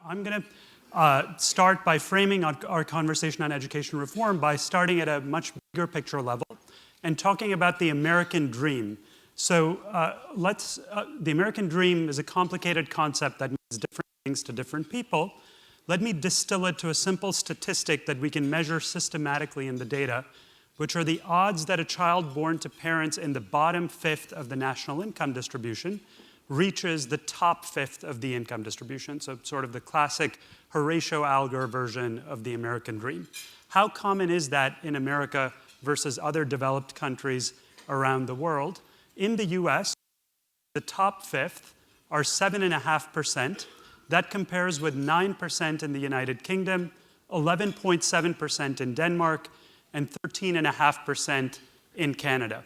I'm going to start by framing our conversation on education reform by starting at a much bigger picture level and talking about the American dream. So the American dream is a complicated concept that means different things to different people. Let me distill it to a simple statistic that we can measure systematically in the data, which are the odds that a child born to parents in the bottom fifth of the national income distribution reaches the top fifth of the income distribution, so sort of the classic Horatio Alger version of the American dream. How common is that in America versus other developed countries around the world? In the US, the top fifth are 7.5%. That compares with 9% in the United Kingdom, 11.7% in Denmark, and 13.5% in Canada.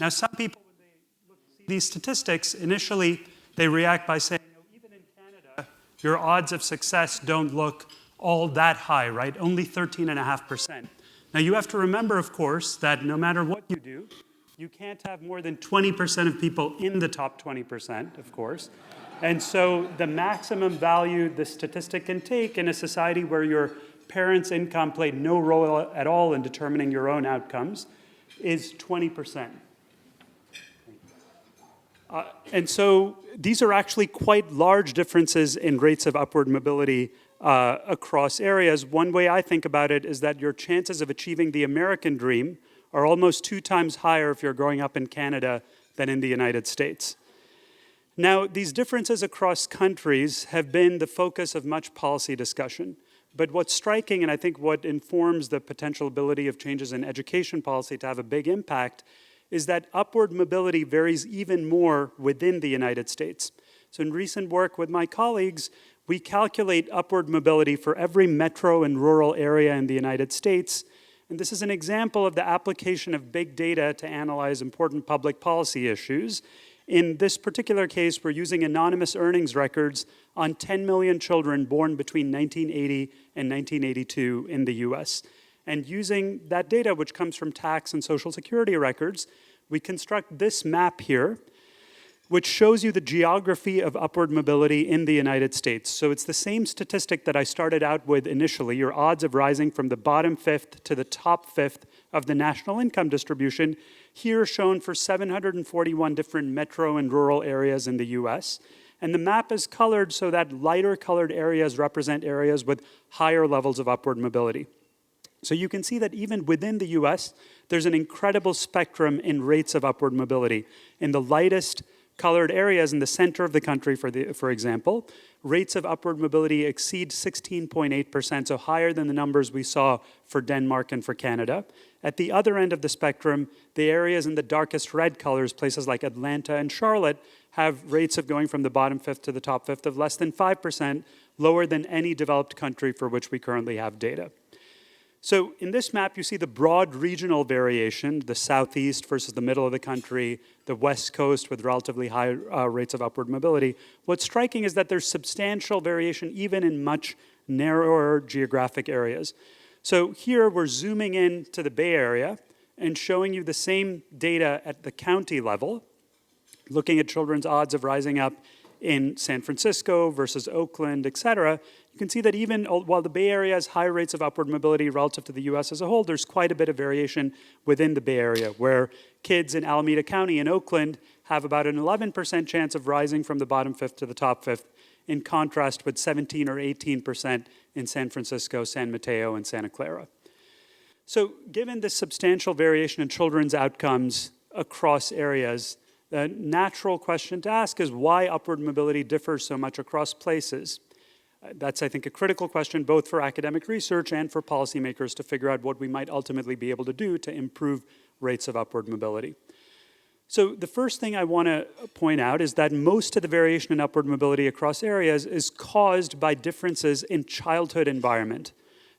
Now, some people, when they see these statistics, initially they react by saying, no, even in Canada, your odds of success don't look all that high, right? Only 13.5%. Now, you have to remember, of course, that no matter what you do, you can't have more than 20% of people in the top 20%, of course. And so the maximum value the statistic can take in a society where your parents' income played no role at all in determining your own outcomes is 20%. And so these are actually quite large differences in rates of upward mobility across areas. One way I think about it is that your chances of achieving the American dream are almost 2 times higher if you're growing up in Canada than in the United States. Now, these differences across countries have been the focus of much policy discussion. But what's striking, and I think what informs the potential ability of changes in education policy to have a big impact, is that upward mobility varies even more within the United States. So in recent work with my colleagues, we calculate upward mobility for every metro and rural area in the United States. And this is an example of the application of big data to analyze important public policy issues. In this particular case, we're using anonymous earnings records on 10 million children born between 1980 and 1982 in the US. And using that data, which comes from tax and social security records, we construct this map here, which shows you the geography of upward mobility in the United States. So it's the same statistic that I started out with initially, your odds of rising from the bottom fifth to the top fifth of the national income distribution, here shown for 741 different metro and rural areas in the US. And the map is colored so that lighter colored areas represent areas with higher levels of upward mobility. So you can see that even within the US, there's an incredible spectrum in rates of upward mobility. In the lightest colored areas in the center of the country, for example, rates of upward mobility exceed 16.8%, so higher than the numbers we saw for Denmark and for Canada. At the other end of the spectrum, the areas in the darkest red colors, places like Atlanta and Charlotte, have rates of going from the bottom fifth to the top fifth of less than 5%, lower than any developed country for which we currently have data. So in this map, you see the broad regional variation, the southeast versus the middle of the country, the west coast with relatively high rates of upward mobility. What's striking is that there's substantial variation even in much narrower geographic areas. So here we're zooming in to the Bay Area and showing you the same data at the county level, looking at children's odds of rising up in San Francisco versus Oakland, et cetera. You can see that even while the Bay Area has high rates of upward mobility relative to the US as a whole, there's quite a bit of variation within the Bay Area, where kids in Alameda County in Oakland have about an 11% chance of rising from the bottom fifth to the top fifth, in contrast with 17 or 18% in San Francisco, San Mateo, and Santa Clara. So given this substantial variation in children's outcomes across areas, the natural question to ask is why upward mobility differs so much across places. That's, I think, a critical question both for academic research and for policymakers to figure out what we might ultimately be able to do to improve rates of upward mobility. So the first thing I want to point out is that most of the variation in upward mobility across areas is caused by differences in childhood environment.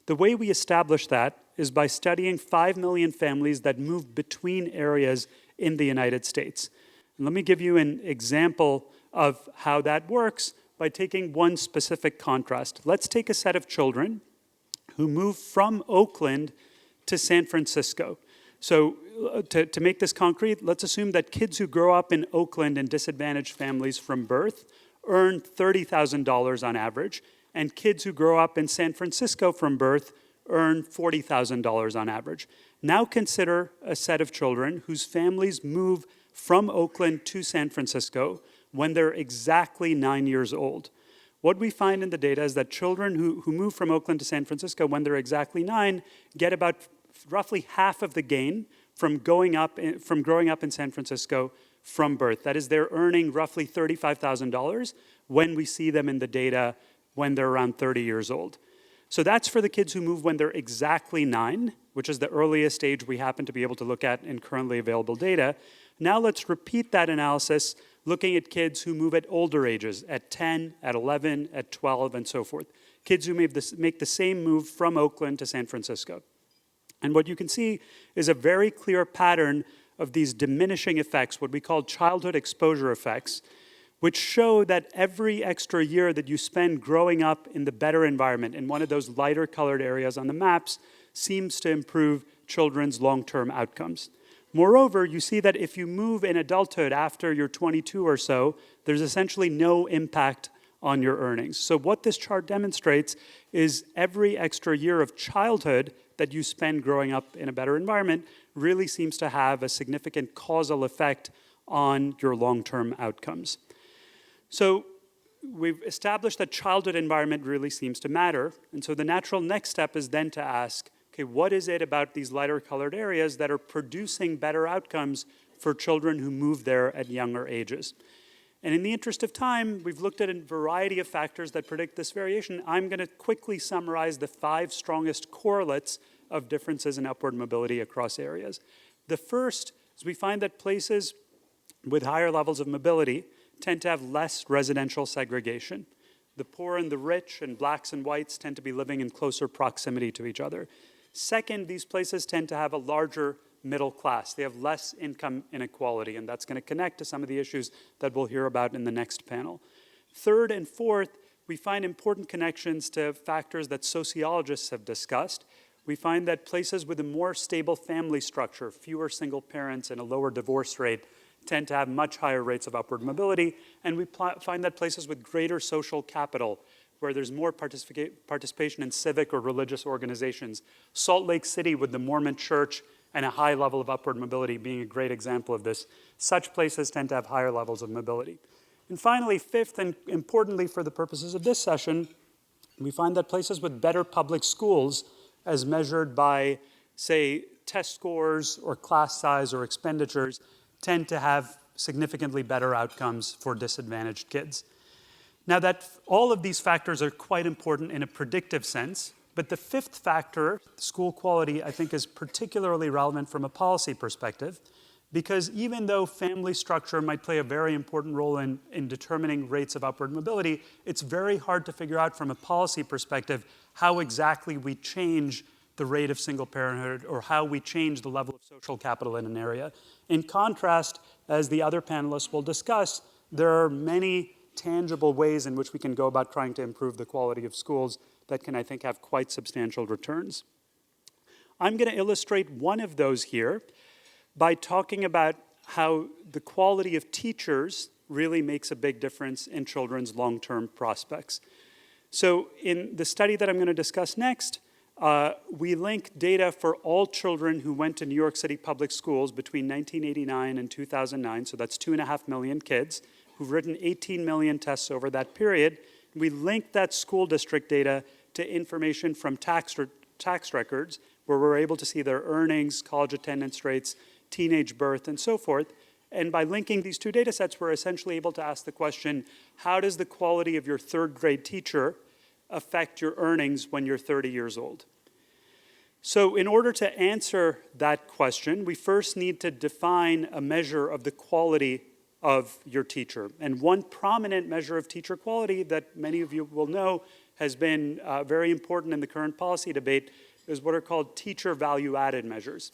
The way we establish that is by studying 5 million families that move between areas in the United States. And let me give you an example of how that works by taking one specific contrast. Let's take a set of children who move from Oakland to San Francisco. So to make this concrete, let's assume that kids who grow up in Oakland in disadvantaged families from birth earn $30,000 on average, and kids who grow up in San Francisco from birth earn $40,000 on average. Now consider a set of children whose families move from Oakland to San Francisco when they're exactly 9 years old. What we find in the data is that children who move from Oakland to San Francisco when they're exactly 9 get about roughly half of the gain from growing up in San Francisco from birth. That is, they're earning roughly $35,000 when we see them in the data when they're around 30 years old. So that's for the kids who move when they're exactly 9, which is the earliest age we happen to be able to look at in currently available data. Now let's repeat that analysis looking at kids who move at older ages, at 10, at 11, at 12, and so forth. Kids who make the same move from Oakland to San Francisco. And what you can see is a very clear pattern of these diminishing effects, what we call childhood exposure effects, which show that every extra year that you spend growing up in the better environment, in one of those lighter colored areas on the maps, seems to improve children's long-term outcomes. Moreover, you see that if you move in adulthood after you're 22 or so, there's essentially no impact on your earnings. So what this chart demonstrates is every extra year of childhood that you spend growing up in a better environment really seems to have a significant causal effect on your long-term outcomes. So we've established that childhood environment really seems to matter. And so the natural next step is then to ask, okay, what is it about these lighter colored areas that are producing better outcomes for children who move there at younger ages? And in the interest of time, we've looked at a variety of factors that predict this variation. I'm going to quickly summarize the 5 strongest correlates of differences in upward mobility across areas. The first is we find that places with higher levels of mobility tend to have less residential segregation. The poor and the rich and blacks and whites tend to be living in closer proximity to each other. Second, these places tend to have a larger middle class. They have less income inequality, and that's going to connect to some of the issues that we'll hear about in the next panel. Third and fourth, we find important connections to factors that sociologists have discussed. We find that places with a more stable family structure, fewer single parents and a lower divorce rate, tend to have much higher rates of upward mobility, and we find that places with greater social capital, where there's more participation in civic or religious organizations, Salt Lake City with the Mormon Church and a high level of upward mobility being a great example of this, such places tend to have higher levels of mobility. And finally, fifth, and importantly for the purposes of this session, we find that places with better public schools, as measured by, say, test scores or class size or expenditures, tend to have significantly better outcomes for disadvantaged kids. Now that all of these factors are quite important in a predictive sense, but the fifth factor, school quality, I think is particularly relevant from a policy perspective, because even though family structure might play a very important role in determining rates of upward mobility, it's very hard to figure out from a policy perspective how exactly we change the rate of single parenthood or how we change the level of social capital in an area. In contrast, as the other panelists will discuss, there are many tangible ways in which we can go about trying to improve the quality of schools that can, I think, have quite substantial returns. I'm going to illustrate one of those here by talking about how the quality of teachers really makes a big difference in children's long-term prospects. So in the study that I'm going to discuss next, we link data for all children who went to New York City public schools between 1989 and 2009, so that's 2.5 million kids, who've written 18 million tests over that period. We link that school district data to information from tax records, where we're able to see their earnings, college attendance rates, teenage birth, and so forth. And by linking these two data sets, we're essentially able to ask the question, how does the quality of your third grade teacher affect your earnings when you're 30 years old? So in order to answer that question, we first need to define a measure of the quality of your teacher. And one prominent measure of teacher quality that many of you will know has been very important in the current policy debate is what are called teacher value-added measures.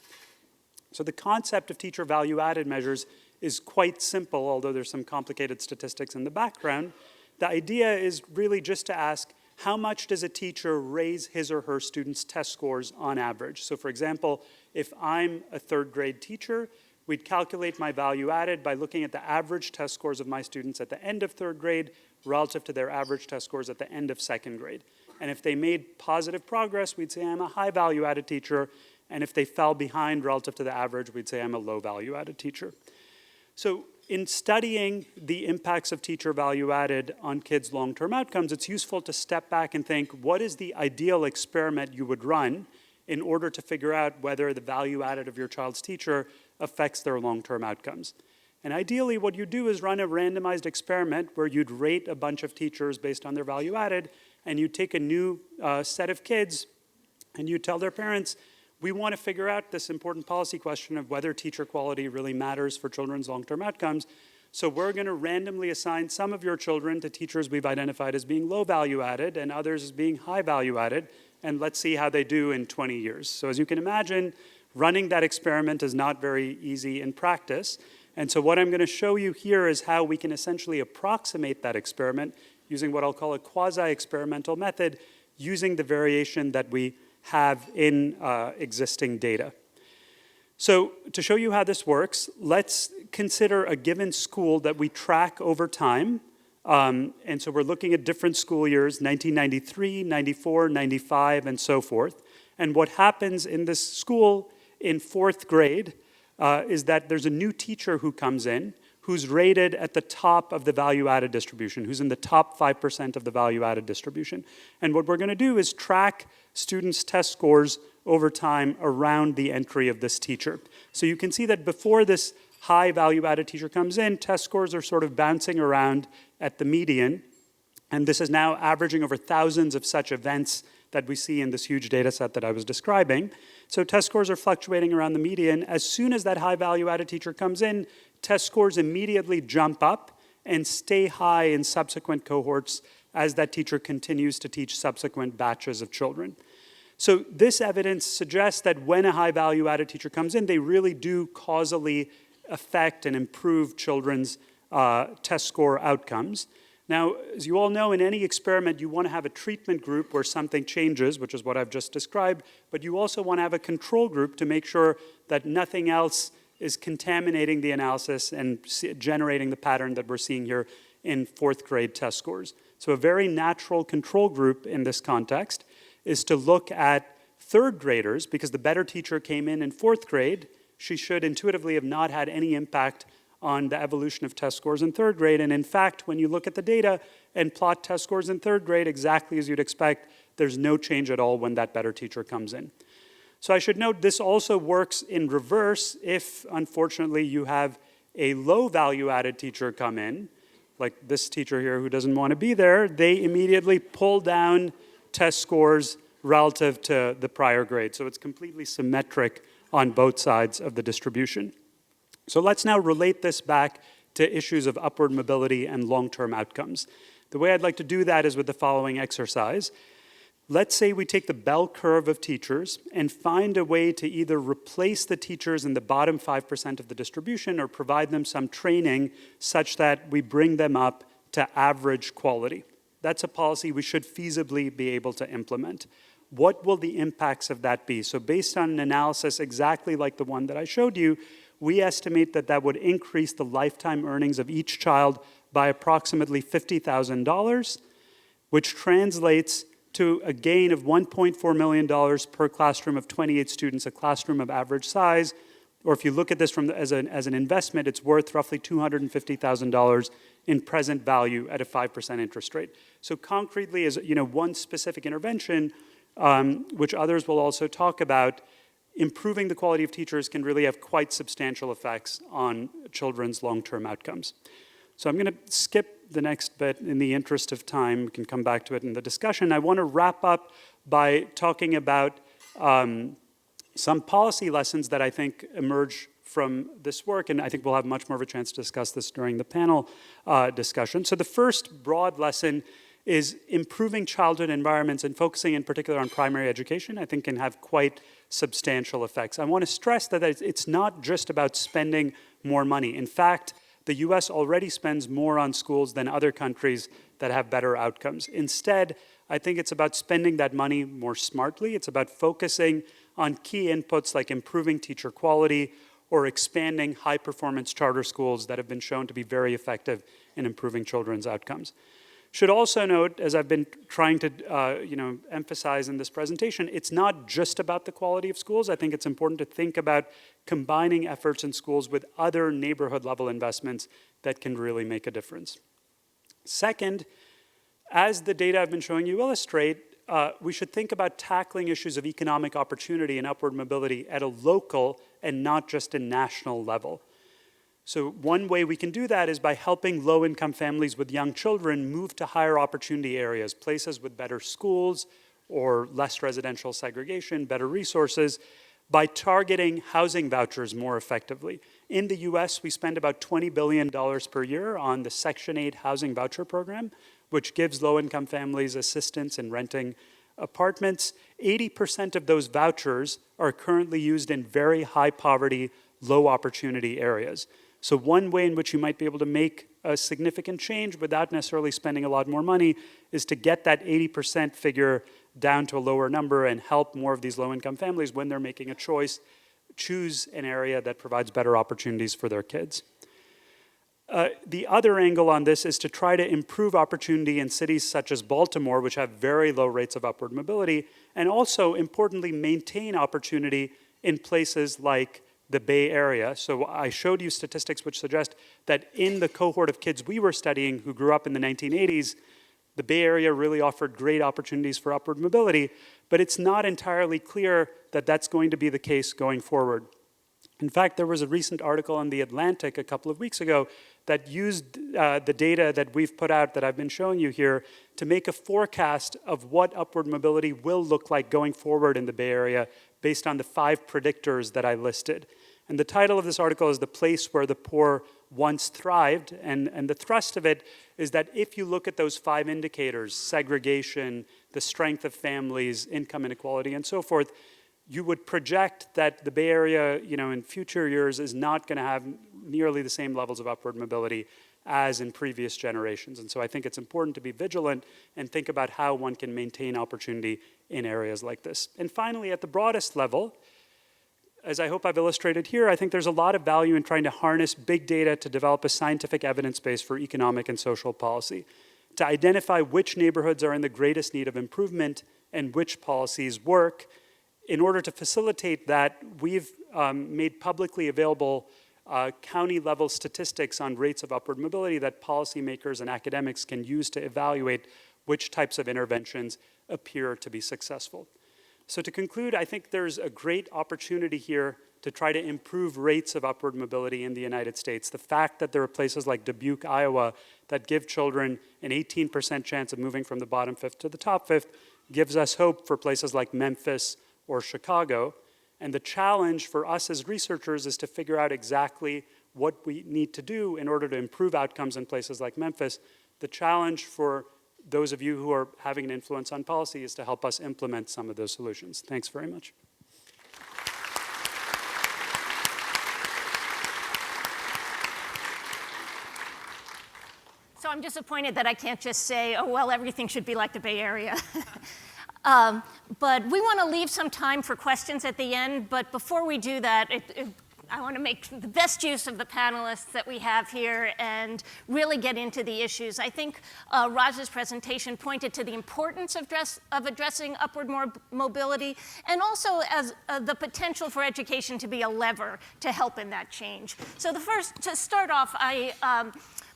So the concept of teacher value-added measures is quite simple, although there's some complicated statistics in the background. The idea is really just to ask, how much does a teacher raise his or her students' test scores on average? So for example, if I'm a third grade teacher, we'd calculate my value added by looking at the average test scores of my students at the end of third grade relative to their average test scores at the end of second grade. And if they made positive progress, we'd say I'm a high value added teacher. And if they fell behind relative to the average, we'd say I'm a low value added teacher. So in studying the impacts of teacher value added on kids' long-term outcomes, it's useful to step back and think, what is the ideal experiment you would run in order to figure out whether the value added of your child's teacher affects their long-term outcomes? And ideally, what you do is run a randomized experiment where you'd rate a bunch of teachers based on their value added, and you take a new set of kids, and you tell their parents, we want to figure out this important policy question of whether teacher quality really matters for children's long-term outcomes. So we're going to randomly assign some of your children to teachers we've identified as being low value added and others as being high value added, and let's see how they do in 20 years. So as you can imagine, running that experiment is not very easy in practice. And so what I'm going to show you here is how we can essentially approximate that experiment using what I'll call a quasi-experimental method, using the variation that we have in existing data. So to show you how this works, let's consider a given school that we track over time. And so we're looking at different school years, 1993, 94, 95, and so forth. And what happens in this school in fourth grade is that there's a new teacher who comes in who's rated at the top of the value-added distribution, who's in the top 5% of the value-added distribution. And what we're going to do is track students' test scores over time around the entry of this teacher. So you can see that before this high value-added teacher comes in, test scores are sort of bouncing around at the median. And this is now averaging over thousands of such events that we see in this huge data set that I was describing. So test scores are fluctuating around the median. As soon as that high value-added teacher comes in, test scores immediately jump up and stay high in subsequent cohorts as that teacher continues to teach subsequent batches of children. So this evidence suggests that when a high value-added teacher comes in, they really do causally affect and improve children's test score outcomes. Now, as you all know, in any experiment, you want to have a treatment group where something changes, which is what I've just described, but you also want to have a control group to make sure that nothing else is contaminating the analysis and generating the pattern that we're seeing here in fourth grade test scores. So a very natural control group in this context is to look at third graders, because the better teacher came in fourth grade, she should intuitively have not had any impact on the evolution of test scores in third grade. And in fact, when you look at the data and plot test scores in third grade exactly as you'd expect, there's no change at all when that better teacher comes in. So I should note this also works in reverse if, unfortunately, you have a low value added teacher come in, like this teacher here who doesn't want to be there. They immediately pull down test scores relative to the prior grade. So it's completely symmetric on both sides of the distribution. So let's now relate this back to issues of upward mobility and long-term outcomes. The way I'd like to do that is with the following exercise. Let's say we take the bell curve of teachers and find a way to either replace the teachers in the bottom 5% of the distribution or provide them some training such that we bring them up to average quality. That's a policy we should feasibly be able to implement. What will the impacts of that be? So based on an analysis exactly like the one that I showed you, we estimate that that would increase the lifetime earnings of each child by approximately $50,000, which translates to a gain of $1.4 million per classroom of 28 students, a classroom of average size. Or if you look at this as an investment, it's worth roughly $250,000 in present value at a 5% interest rate. So concretely, as one specific intervention, which others will also talk about, improving the quality of teachers can really have quite substantial effects on children's long-term outcomes. So I'm going to skip the next bit in the interest of time. We can come back to it in the discussion. I want to wrap up by talking about some policy lessons that I think emerge from this work, and I think we'll have much more of a chance to discuss this during the panel discussion. So the first broad lesson is improving childhood environments and focusing in particular on primary education, I think can have quite substantial effects. I want to stress that it's not just about spending more money. In fact, the US already spends more on schools than other countries that have better outcomes. Instead, I think it's about spending that money more smartly. It's about focusing on key inputs like improving teacher quality or expanding high-performance charter schools that have been shown to be very effective in improving children's outcomes. Should also note, as I've been trying to emphasize in this presentation, it's not just about the quality of schools. I think it's important to think about combining efforts in schools with other neighborhood-level investments that can really make a difference. Second, as the data I've been showing you illustrate, we should think about tackling issues of economic opportunity and upward mobility at a local and not just a national level. So one way we can do that is by helping low-income families with young children move to higher opportunity areas, places with better schools or less residential segregation, better resources, by targeting housing vouchers more effectively. In the US, we spend about $20 billion per year on the Section 8 housing voucher program, which gives low-income families assistance in renting apartments. 80% of those vouchers are currently used in very high poverty, low opportunity areas. So one way in which you might be able to make a significant change without necessarily spending a lot more money is to get that 80% figure down to a lower number and help more of these low-income families when they're making a choice, choose an area that provides better opportunities for their kids. The other angle on this is to try to improve opportunity in cities such as Baltimore, which have very low rates of upward mobility, and also, importantly, maintain opportunity in places like the Bay Area. So I showed you statistics which suggest that in the cohort of kids we were studying who grew up in the 1980s, the Bay Area really offered great opportunities for upward mobility, but it's not entirely clear that that's going to be the case going forward. In fact, there was a recent article in The Atlantic a couple of weeks ago that used the data that we've put out that I've been showing you here to make a forecast of what upward mobility will look like going forward in the Bay Area based on the 5 predictors that I listed. And the title of this article is "The Place Where the Poor Once Thrived," and the thrust of it is that if you look at those 5 indicators, segregation, the strength of families, income inequality, and so forth, you would project that the Bay Area, in future years is not going to have nearly the same levels of upward mobility as in previous generations. And so I think it's important to be vigilant and think about how one can maintain opportunity in areas like this. And finally, at the broadest level, as I hope I've illustrated here, I think there's a lot of value in trying to harness big data to develop a scientific evidence base for economic and social policy, to identify which neighborhoods are in the greatest need of improvement and which policies work. In order to facilitate that, we've made publicly available county-level statistics on rates of upward mobility that policymakers and academics can use to evaluate which types of interventions appear to be successful. So to conclude, I think there's a great opportunity here to try to improve rates of upward mobility in the United States. The fact that there are places like Dubuque, Iowa, that give children an 18% chance of moving from the bottom fifth to the top fifth gives us hope for places like Memphis or Chicago. And the challenge for us as researchers is to figure out exactly what we need to do in order to improve outcomes in places like Memphis. The challenge for those of you who are having an influence on policy is to help us implement some of those solutions. Thanks very much. So I'm disappointed that I can't just say, oh, well, everything should be like the Bay Area. But we want to leave some time for questions at the end. But before we do that, I want to make the best use of the panelists that we have here and really get into the issues. I think Raj's presentation pointed to the importance of addressing upward mobility and also as the potential for education to be a lever to help in that change. So to start off,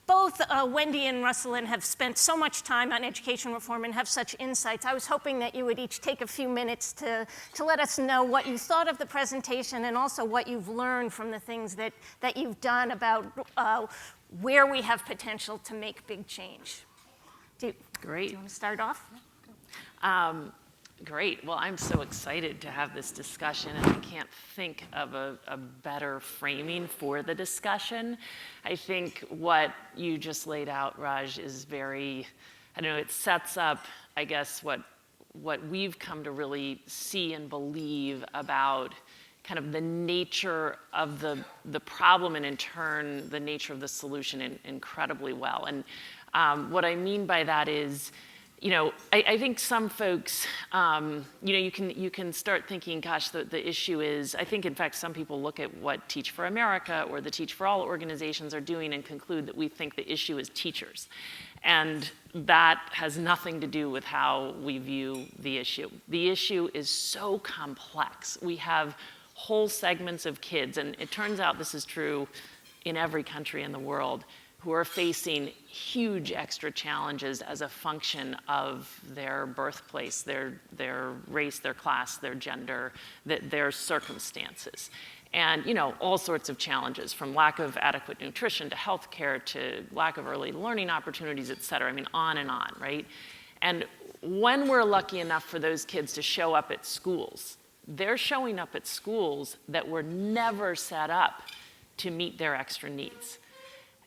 both Wendy and Russlynn have spent so much time on education reform and have such insights. I was hoping that you would each take a few minutes to let us know what you thought of the presentation and also what you've learned from the things that you've done about where we have potential to make big change. Great. Do you want to start off? Great. Well, I'm so excited to have this discussion, and I can't think of a better framing for the discussion. I think what you just laid out, Raj, is very, it sets up, I guess, what we've come to really see and believe about kind of the nature of the problem and in turn the nature of the solution incredibly well. And what I mean by that is, you know, I think some folks, you know, you can start thinking, gosh, the issue is, I think in fact some people look at what Teach for America or the Teach for All organizations are doing and conclude that we think the issue is teachers. And that has nothing to do with how we view the issue. The issue is so complex. We have whole segments of kids, and it turns out this is true in every country in the world, who are facing huge extra challenges as a function of their birthplace, their race, their class, their gender, their circumstances. And, you know, all sorts of challenges, from lack of adequate nutrition to healthcare to lack of early learning opportunities, et cetera. I mean, on, right? And when we're lucky enough for those kids to show up at schools, they're showing up at schools that were never set up to meet their extra needs.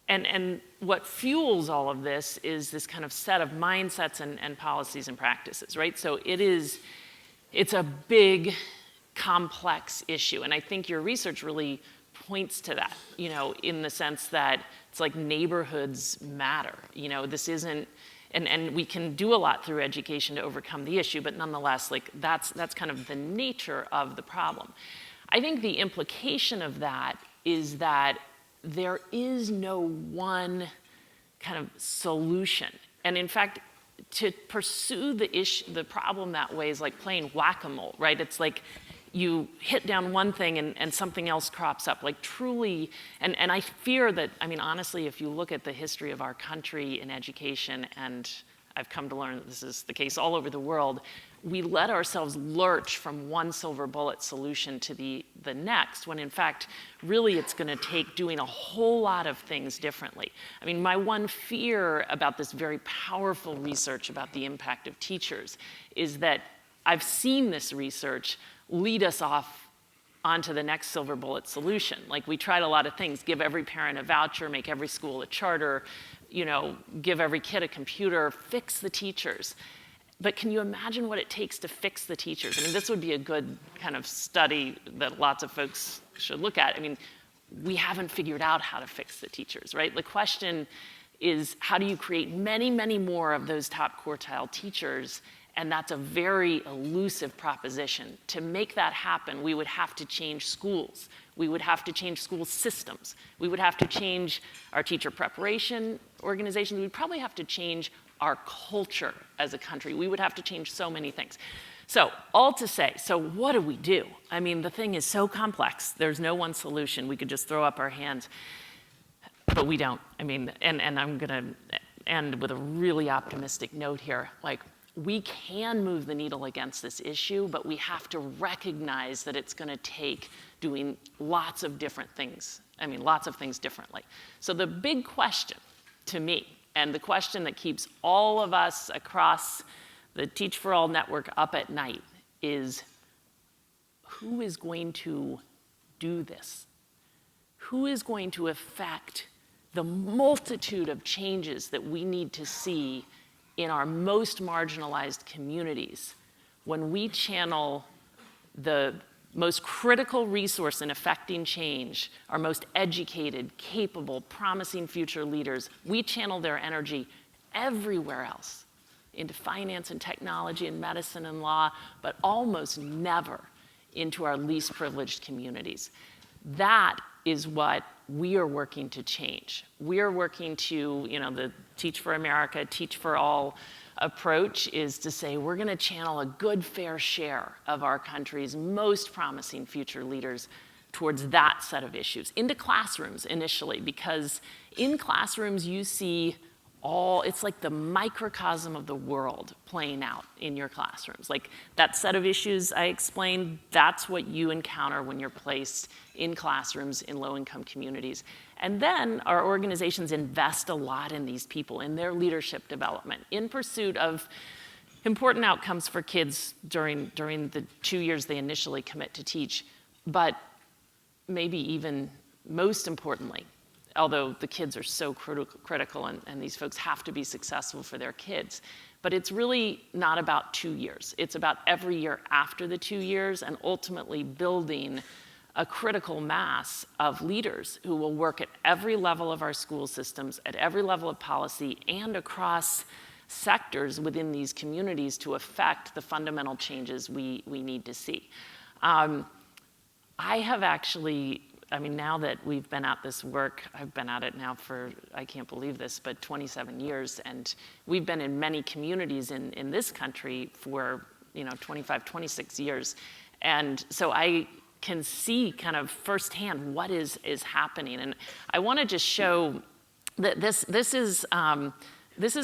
And what fuels all of this is this kind of set of mindsets and policies and practices, right? So it's a big, complex issue. And I think your research really points to that, you know, in the sense that it's like neighborhoods matter. You know, this isn't, and we can do a lot through education to overcome the issue, but nonetheless, like that's kind of the nature of the problem. I think the implication of that is that there is no one kind of solution. And in fact, to pursue the problem that way is like playing whack-a-mole, right? It's like you hit down one thing and something else crops up, like truly, and I fear that, I mean, honestly, if you look at the history of our country in education, and I've come to learn that this is the case all over the world, we let ourselves lurch from one silver bullet solution to the next, when in fact, really it's gonna take doing a whole lot of things differently. I mean, my one fear about this very powerful research about the impact of teachers is that I've seen this research lead us off onto the next silver bullet solution. Like, we tried a lot of things, give every parent a voucher, make every school a charter, you know, give every kid a computer, fix the teachers. But can you imagine what it takes to fix the teachers? I mean, this would be a good kind of study that lots of folks should look at. I mean, we haven't figured out how to fix the teachers, right? The question is, how do you create many, many more of those top quartile teachers? And that's a very elusive proposition. To make that happen, we would have to change schools. We would have to change school systems. We would have to change our teacher preparation organizations. We'd probably have to change our culture as a country. We would have to change so many things. So all to say, so what do? I mean, the thing is so complex. There's no one solution. We could just throw up our hands, but we don't. I mean, and I'm gonna end with a really optimistic note here. Like, we can move the needle against this issue, but we have to recognize that it's gonna take doing lots of different things. I mean, lots of things differently. So the big question to me, and the question that keeps all of us across the Teach for All network up at night, is who is going to do this? Who is going to affect the multitude of changes that we need to see in our most marginalized communities when we channel the most critical resource in affecting change, our most educated, capable, promising future leaders, we channel their energy everywhere else, into finance and technology and medicine and law, but almost never into our least privileged communities. That is what we are working to change. We are working to, you know, the Teach for America, Teach for All approach is to say we're gonna channel a good fair share of our country's most promising future leaders towards that set of issues, into classrooms initially, because in classrooms you see it's like the microcosm of the world playing out in your classrooms. Like that set of issues I explained, that's what you encounter when you're placed in classrooms in low-income communities. And then our organizations invest a lot in these people, in their leadership development, in pursuit of important outcomes for kids during the 2 years they initially commit to teach. But maybe even most importantly, although the kids are so critical and these folks have to be successful for their kids, but it's really not about 2 years. It's about every year after the 2 years and ultimately building a critical mass of leaders who will work at every level of our school systems, at every level of policy, and across sectors within these communities to affect the fundamental changes we need to see. I have actually, I mean, now that we've been at this work, I've been at it now for, I can't believe this, but 27 years, and we've been in many communities in this country for, 25, 26 years. And so I can see kind of firsthand what is happening. And I want to just show that this is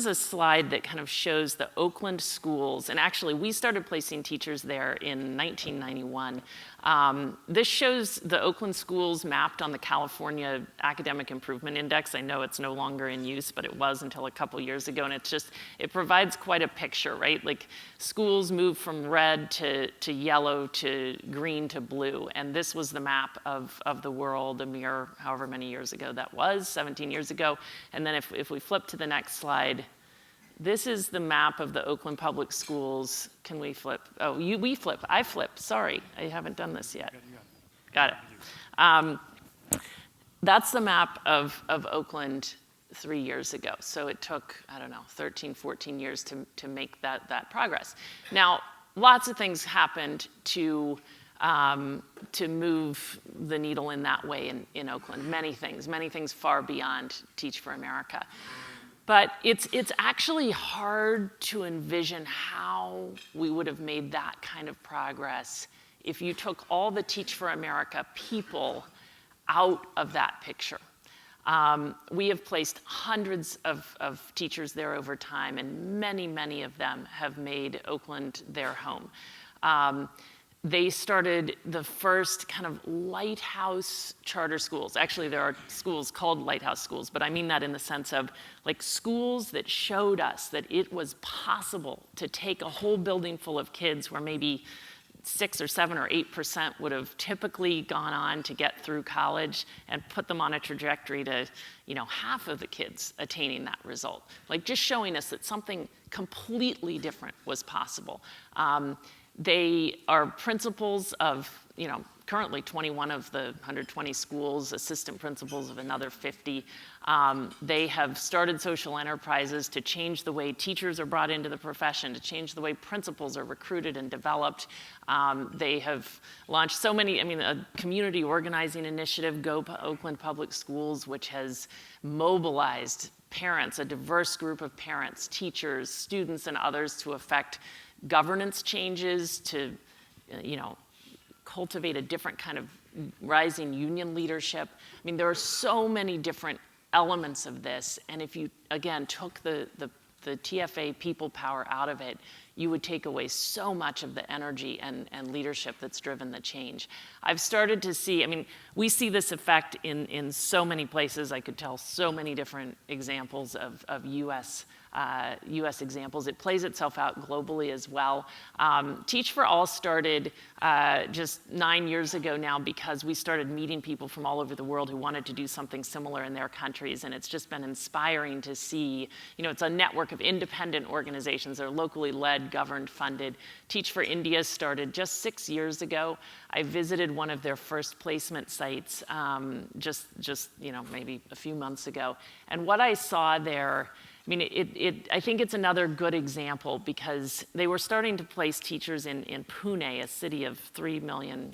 a slide that kind of shows the Oakland schools, and actually we started placing teachers there in 1991. This shows the Oakland schools mapped on the California Academic Improvement Index. I know it's no longer in use, but it was until a couple years ago, and it provides quite a picture, right? Like schools move from red to yellow to green to blue, and this was the map of the world a mere however many years ago that was, 17 years ago. And then if we flip to the next slide, this is the map of the Oakland Public Schools. Can we flip? Oh, we flip. I flip. Sorry, I haven't done this yet. Got it. That's the map of Oakland 3 years ago. So it took, I don't know, 13, 14 years to make that progress. Now, lots of things happened to move the needle in that way in Oakland. Many things far beyond Teach for America. But it's actually hard to envision how we would have made that kind of progress if you took all the Teach for America people out of that picture. We have placed hundreds of teachers there over time, and many of them have made Oakland their home. They started the first kind of lighthouse charter schools. Actually, there are schools called lighthouse schools, but I mean that in the sense of like schools that showed us that it was possible to take a whole building full of kids where maybe 6 or 7 or 8% would have typically gone on to get through college and put them on a trajectory to, half of the kids attaining that result. Like just showing us that something completely different was possible. They are principals of, currently 21 of the 120 schools, assistant principals of another 50. They have started social enterprises to change the way teachers are brought into the profession, to change the way principals are recruited and developed. They have launched so many, a community organizing initiative, Go Oakland Public Schools, which has mobilized parents, a diverse group of parents, teachers, students, and others to affect governance changes, to, cultivate a different kind of rising union leadership. There are so many different elements of this, and if you, again, took the TFA people power out of it, you would take away so much of the energy and leadership that's driven the change. I've started to see, we see this effect in so many places. I could tell so many different examples of US examples. It plays itself out globally as well. Teach for All started just 9 years ago now because we started meeting people from all over the world who wanted to do something similar in their countries, and it's just been inspiring to see, it's a network of independent organizations that are locally led, governed, funded. Teach for India started just 6 years ago. I visited one of their first placement sites just maybe a few months ago, and what I saw there, I think it's another good example because they were starting to place teachers in Pune, a city of 3 million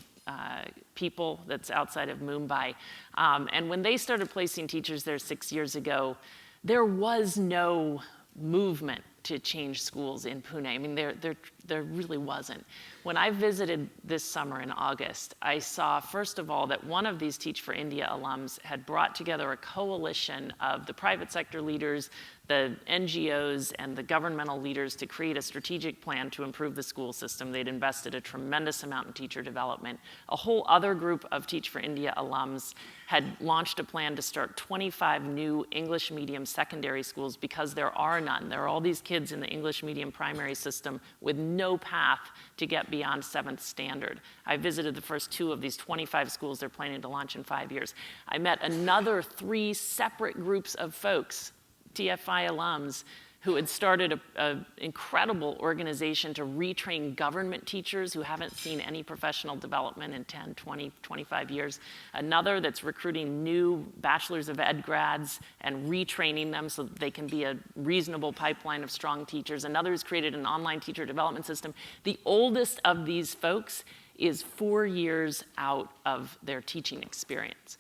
people that's outside of Mumbai. And when they started placing teachers there 6 years ago, there was no movement to change schools in Pune. There really wasn't. When I visited this summer in August, I saw, first of all, that one of these Teach for India alums had brought together a coalition of the private sector leaders, the NGOs, and the governmental leaders to create a strategic plan to improve the school system. They'd invested a tremendous amount in teacher development. A whole other group of Teach for India alums had launched a plan to start 25 new English medium secondary schools because there are none. There are all these kids in the English medium primary system with no path to get beyond 7th standard. I visited the first 2 of these 25 schools they're planning to launch in 5 years. I met another 3 separate groups of folks, TFI alums, who had started an incredible organization to retrain government teachers who haven't seen any professional development in 10, 20, 25 years. Another that's recruiting new Bachelors of Ed grads and retraining them so that they can be a reasonable pipeline of strong teachers. Another has created an online teacher development system. The oldest of these folks is 4 years out of their teaching experience.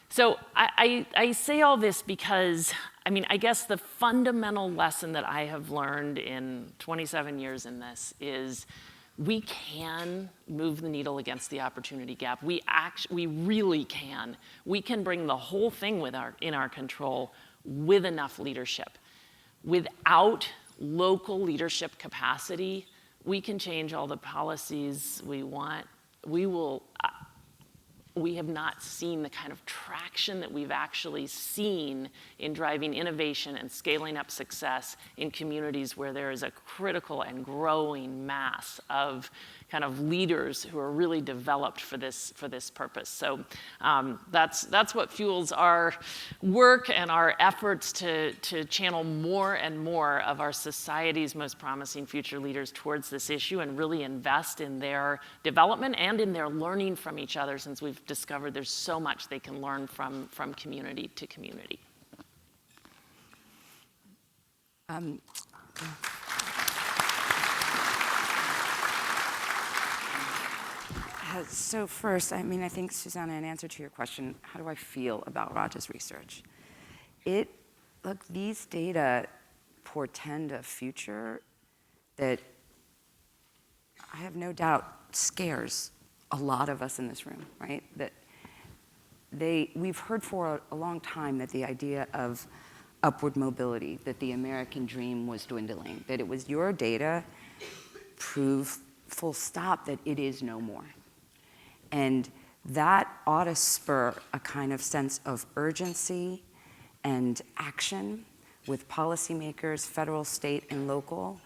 So I say all this because, I mean, I guess the fundamental lesson that I have learned in 27 years in this is we can move the needle against the opportunity gap. We really can. We can bring the whole thing in our control with enough leadership. Without local leadership capacity, we can change all the policies we want. We have not seen the kind of traction that we've actually seen in driving innovation and scaling up success in communities where there is a critical and growing mass of kind of leaders who are really developed for this purpose. So that's what fuels our work and our efforts to channel more and more of our society's most promising future leaders towards this issue and really invest in their development and in their learning from each other, since we've discovered there's so much they can learn from community to community. So first, I mean, I think, Susanna, in answer to your question, how do I feel about Raj's research? Look, these data portend a future that I have no doubt scares a lot of us in this room, right? That we've heard for a long time that the idea of upward mobility, that the American dream was dwindling, that it was your data prove full stop that it is no more. And that ought to spur a kind of sense of urgency and action with policymakers, federal, state, and local,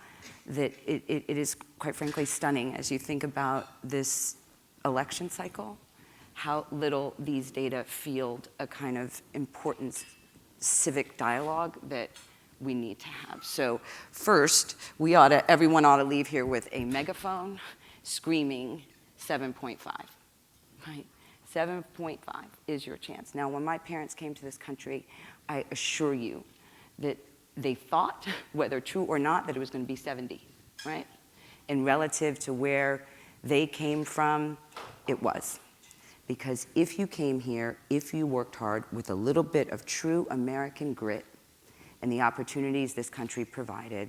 that it is, quite frankly, stunning as you think about this election cycle, how little these data field a kind of important civic dialogue that we need to have. So first, everyone ought to leave here with a megaphone screaming 7.5. Right? 7.5 is your chance. Now, when my parents came to this country, I assure you that they thought, whether true or not, that it was going to be 70, right? And relative to where they came from, it was. Because if you came here, if you worked hard with a little bit of true American grit and the opportunities this country provided,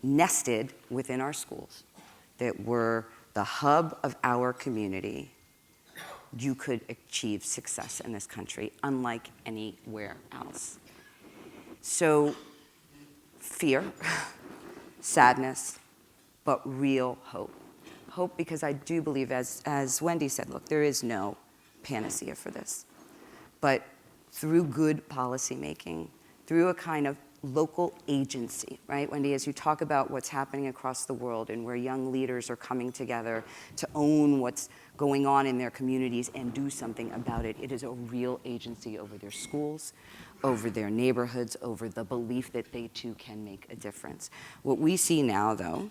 nested within our schools, that were the hub of our community, you could achieve success in this country, unlike anywhere else. So, fear, sadness, but real hope. Hope because I do believe, as Wendy said, look, there is no panacea for this. But through good policy making, through a kind of local agency, right, Wendy, as you talk about what's happening across the world and where young leaders are coming together to own what's going on in their communities and do something about it, it is a real agency over their schools, over their neighborhoods, over the belief that they too can make a difference. What we see now, though,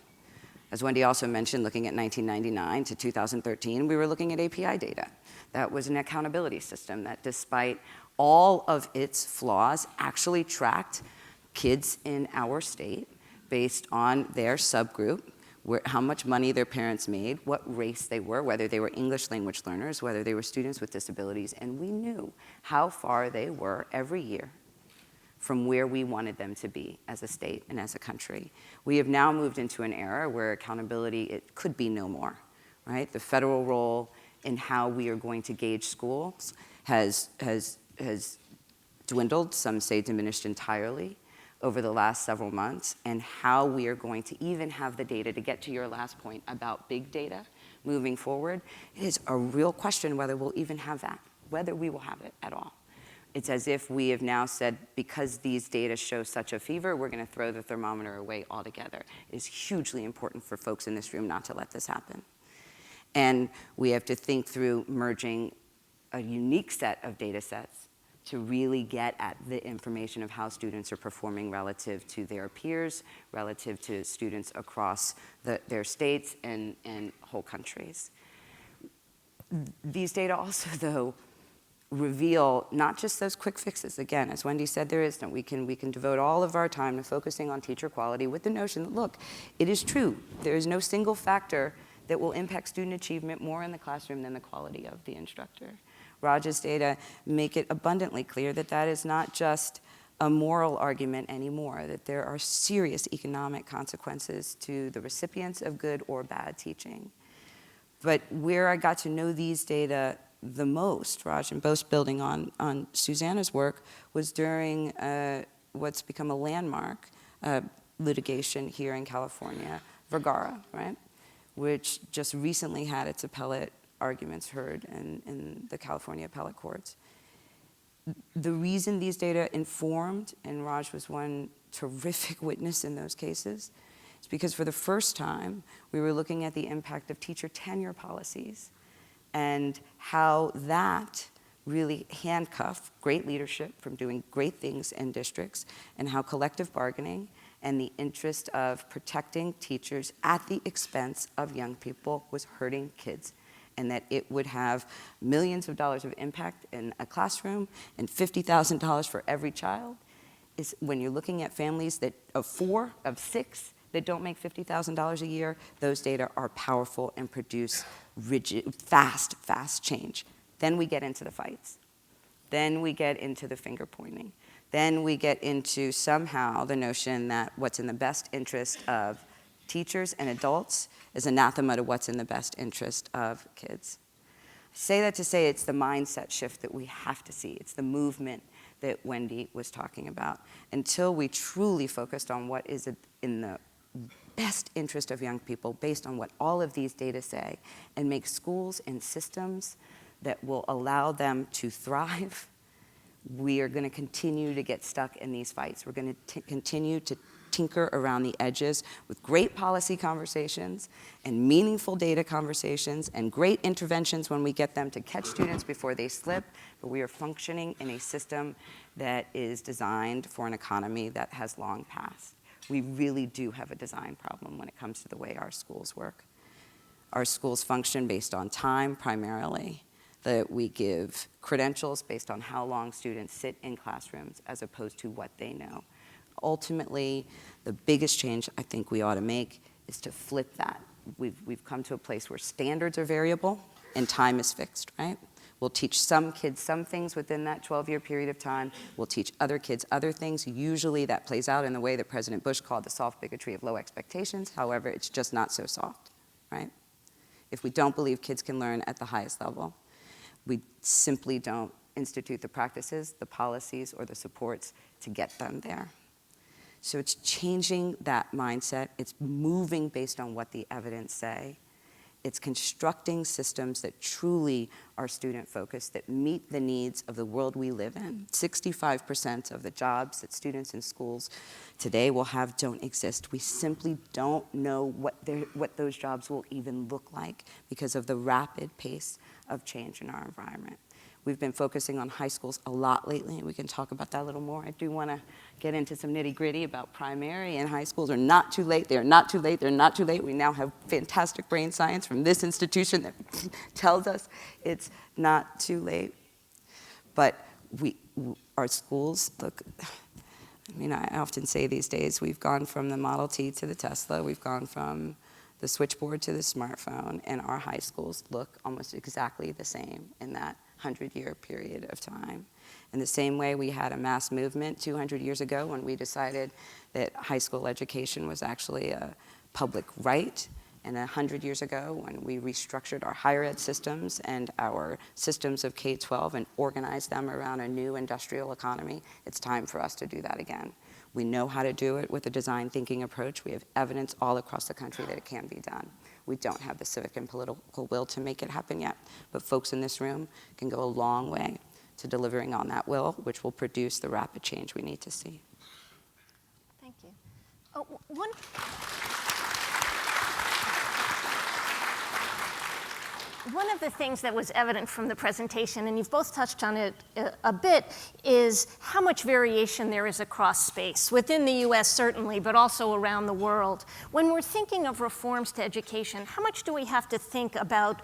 as Wendy also mentioned, looking at 1999 to 2013, we were looking at API data. That was an accountability system that, despite all of its flaws, actually tracked kids in our state based on their subgroup, how much money their parents made, what race they were, whether they were English language learners, whether they were students with disabilities, and we knew how far they were every year from where we wanted them to be as a state and as a country. We have now moved into an era where accountability, it could be no more, right? The federal role in how we are going to gauge schools has dwindled, some say diminished entirely, over the last several months, and how we are going to even have the data, to get to your last point about big data moving forward, it is a real question whether we'll even have that, whether we will have it at all. It's as if we have now said, because these data show such a fever, we're going to throw the thermometer away altogether. It is hugely important for folks in this room not to let this happen. And we have to think through merging a unique set of data sets to really get at the information of how students are performing relative to their peers, relative to students across their states and whole countries. These data also, though, reveal not just those quick fixes. Again, as Wendy said, we can devote all of our time to focusing on teacher quality with the notion that, look, it is true, there is no single factor that will impact student achievement more in the classroom than the quality of the instructor. Raj's data make it abundantly clear that that is not just a moral argument anymore, that there are serious economic consequences to the recipients of good or bad teaching. But where I got to know these data the most, Raj, and both building on Susanna's work, was during what's become a landmark litigation here in California, Vergara, right? Which just recently had its appellate arguments heard in the California appellate courts. The reason these data informed, and Raj was one terrific witness in those cases, is because for the first time, we were looking at the impact of teacher tenure policies and how that really handcuffed great leadership from doing great things in districts, and how collective bargaining and the interest of protecting teachers at the expense of young people was hurting kids, and that it would have millions of dollars of impact in a classroom and $50,000 for every child. Is when you're looking at families of 4, of 6, that don't make $50,000 a year, those data are powerful and produce rigid, fast change. Then we get into the fights. Then we get into the finger pointing. Then we get into somehow the notion that what's in the best interest of teachers and adults is anathema to what's in the best interest of kids. I say that to say it's the mindset shift that we have to see. It's the movement that Wendy was talking about. Until we truly focused on what is in the best interest of young people based on what all of these data say, and make schools and systems that will allow them to thrive, we are going to continue to get stuck in these fights. We're going to continue to tinker around the edges with great policy conversations and meaningful data conversations and great interventions when we get them to catch students before they slip, but we are functioning in a system that is designed for an economy that has long passed. We really do have a design problem when it comes to the way our schools work. Our schools function based on time primarily, that we give credentials based on how long students sit in classrooms as opposed to what they know. Ultimately, the biggest change I think we ought to make is to flip that. We've come to a place where standards are variable and time is fixed, right? We'll teach some kids some things within that 12-year period of time. We'll teach other kids other things. Usually that plays out in the way that President Bush called the soft bigotry of low expectations. However, it's just not so soft, right? If we don't believe kids can learn at the highest level, we simply don't institute the practices, the policies, or the supports to get them there. So it's changing that mindset. It's moving based on what the evidence say. It's constructing systems that truly are student-focused, that meet the needs of the world we live in. 65% of the jobs that students in schools today will have don't exist. We simply don't know what those jobs will even look like because of the rapid pace of change in our environment. We've been focusing on high schools a lot lately, and we can talk about that a little more. I do want to get into some nitty-gritty about primary and high schools are not too late. They're not too late. They're not too late. We now have fantastic brain science from this institution that tells us it's not too late. But our schools, look, I mean, I often say these days, we've gone from the Model T to the Tesla. We've gone from the switchboard to the smartphone, and our high schools look almost exactly the same in that 100-year period of time. In the same way we had a mass movement 200 years ago when we decided that high school education was actually a public right, and 100 years ago when we restructured our higher ed systems and our systems of K-12 and organized them around a new industrial economy, it's time for us to do that again. We know how to do it with a design thinking approach. We have evidence all across the country that it can be done. We don't have the civic and political will to make it happen yet, but folks in this room can go a long way to delivering on that will, which will produce the rapid change we need to see. Thank you. Oh, One of the things that was evident from the presentation, and you've both touched on it a bit, is how much variation there is across space, within the US certainly, but also around the world. When we're thinking of reforms to education, how much do we have to think about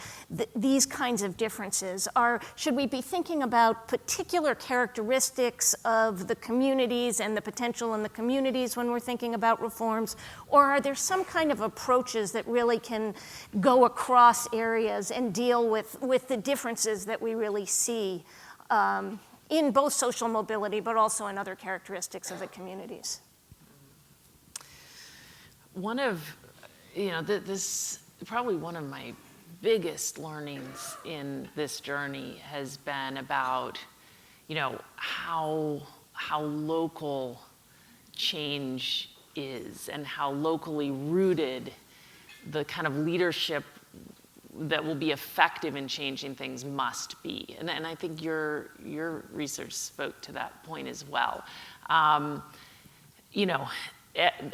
these kinds of differences? Should we be thinking about particular characteristics of the communities and the potential in the communities when we're thinking about reforms? Or are there some kind of approaches that really can go across areas and deal with the differences that we really see in both social mobility, but also in other characteristics of the communities? One of, probably one of my biggest learnings in this journey has been about, how local change is and how locally rooted the kind of leadership that will be effective in changing things must be. And I think your research spoke to that point as well.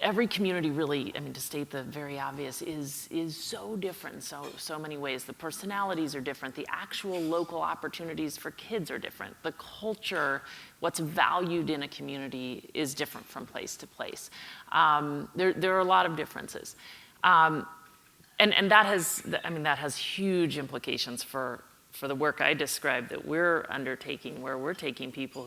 Every community really, to state the very obvious, is so different in so many ways. The personalities are different. The actual local opportunities for kids are different. The culture, what's valued in a community is different from place to place. There are a lot of differences. And that has huge implications for the work I described that we're undertaking, where we're taking people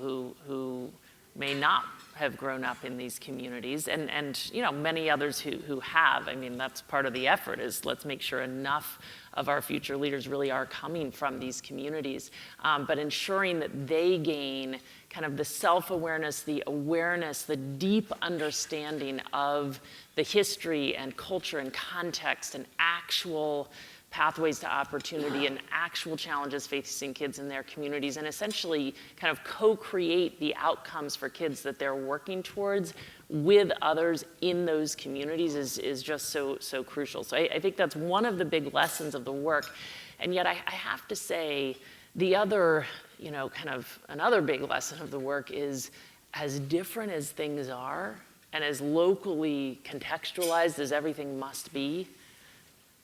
who may not have grown up in these communities, and many others who have. That's part of the effort, is let's make sure enough of our future leaders really are coming from these communities, but ensuring that they gain kind of the self-awareness, the awareness, the deep understanding of the history and culture and context and actual pathways to opportunity and actual challenges facing kids in their communities, and essentially kind of co-create the outcomes for kids that they're working towards with others in those communities is just so crucial. So I think that's one of the big lessons of the work. And yet I have to say, the other, kind of another big lesson of the work is, as different as things are and as locally contextualized as everything must be,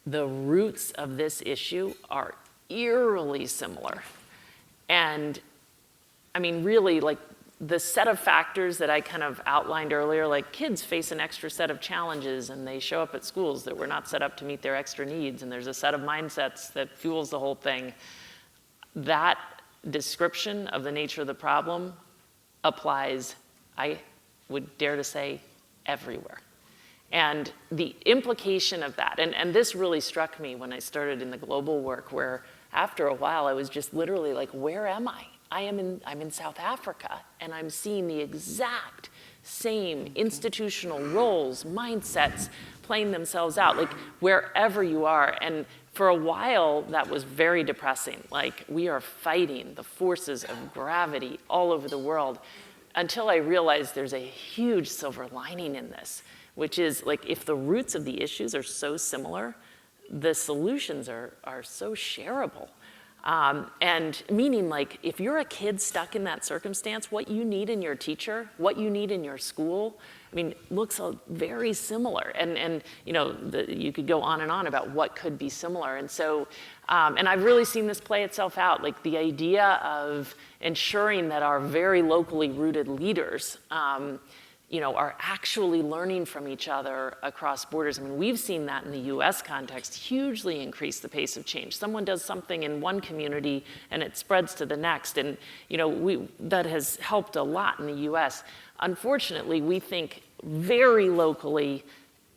the roots of this issue are eerily similar. And really, like, the set of factors that I kind of outlined earlier, like kids face an extra set of challenges and they show up at schools that were not set up to meet their extra needs, and there's a set of mindsets that fuels the whole thing. That description of the nature of the problem applies, I would dare to say, everywhere. And the implication of that, and this really struck me when I started in the global work, where after a while I was just literally like, where am I? I'm in South Africa, and I'm seeing the exact same institutional roles, mindsets playing themselves out, like wherever you are. And for a while, that was very depressing. Like, we are fighting the forces of gravity all over the world, until I realized there's a huge silver lining in this, which is, like, if the roots of the issues are so similar, the solutions are so shareable. And meaning, like, if you're a kid stuck in that circumstance, what you need in your teacher, what you need in your school, looks very similar. And you could go on and on about what could be similar. And so, and I've really seen this play itself out, like the idea of ensuring that our very locally rooted leaders, are actually learning from each other across borders. We've seen that in the US context hugely increase the pace of change. Someone does something in one community and it spreads to the next. And that has helped a lot in the US. Unfortunately, we think very locally,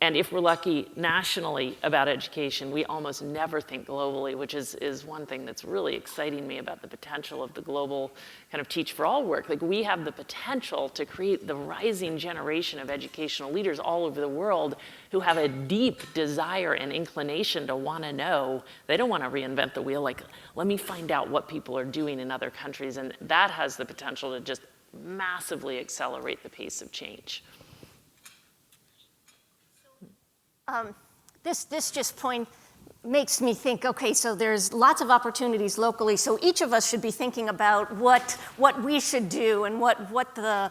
and if we're lucky, nationally about education. We almost never think globally, which is one thing that's really exciting me about the potential of the global kind of Teach for All work. Like, we have the potential to create the rising generation of educational leaders all over the world who have a deep desire and inclination to want to know. They don't want to reinvent the wheel. Like, let me find out what people are doing in other countries. And that has the potential to just massively accelerate the pace of change. This just point makes me think, okay, so there's lots of opportunities locally, so each of us should be thinking about what we should do and what the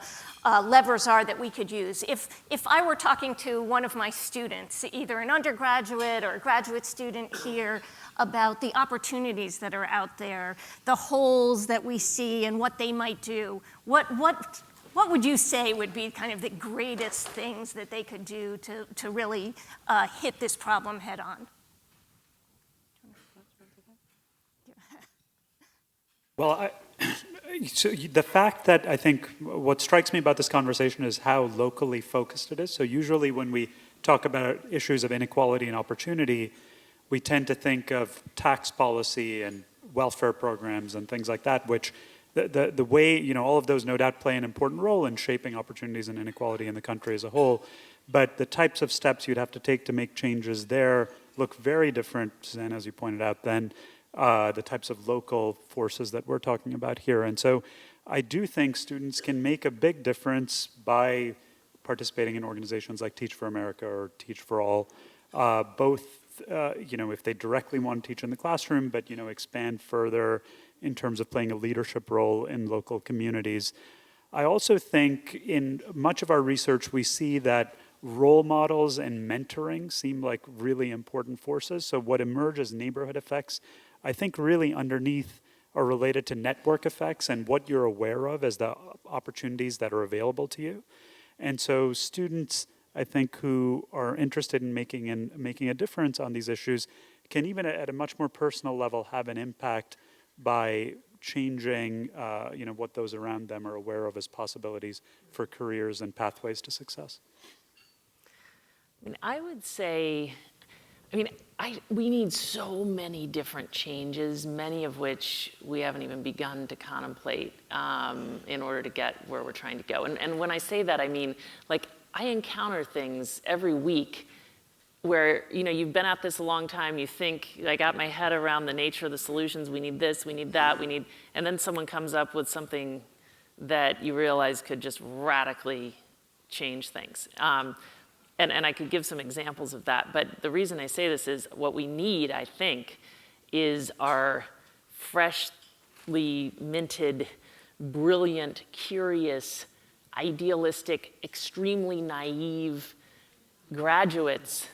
levers are that we could use. If I were talking to one of my students, either an undergraduate or a graduate student here, about the opportunities that are out there, the holes that we see and what they might do, what would you say would be kind of the greatest things that they could do to really hit this problem head on? Well, so the fact that I think what strikes me about this conversation is how locally focused it is. So usually when we talk about issues of inequality and opportunity, we tend to think of tax policy and welfare programs and things like that, which the way, all of those no doubt play an important role in shaping opportunities and inequality in the country as a whole. But the types of steps you'd have to take to make changes there look very different, Susanna, as you pointed out, than the types of local forces that we're talking about here. And so I do think students can make a big difference by participating in organizations like Teach for America or Teach for All, both, if they directly want to teach in the classroom, but, expand further in terms of playing a leadership role in local communities. I also think in much of our research, we see that role models and mentoring seem like really important forces. So what emerge as neighborhood effects, I think really underneath are related to network effects and what you're aware of as the opportunities that are available to you. And so students, I think, who are interested in making a difference on these issues can even at a much more personal level have an impact by changing what those around them are aware of as possibilities for careers and pathways to success. I would say, we need so many different changes, many of which we haven't even begun to contemplate in order to get where we're trying to go. And when I say that, I mean, I encounter things every week where, you've been at this a long time, you think, I got my head around the nature of the solutions, we need this, we need that, and then someone comes up with something that you realize could just radically change things. And I could give some examples of that, but the reason I say this is what we need, I think, is our freshly minted, brilliant, curious, idealistic, extremely naive graduates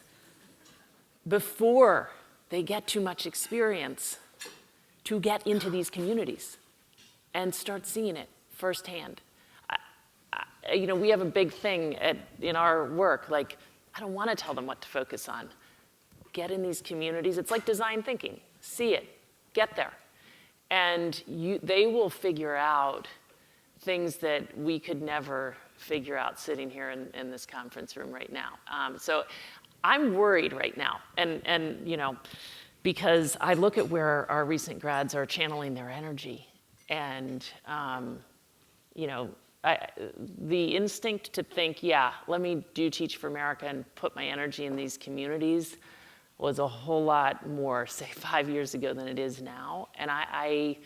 before they get too much experience to get into these communities and start seeing it firsthand. We have a big thing in our work, I don't want to tell them what to focus on. Get in these communities. It's like design thinking. See it. Get there. And they will figure out things that we could never figure out sitting here in this conference room right now. So I'm worried right now. And because I look at where our recent grads are channeling their energy. And, the instinct to think, let me do Teach for America and put my energy in these communities was a whole lot more, say, 5 years ago than it is now. And I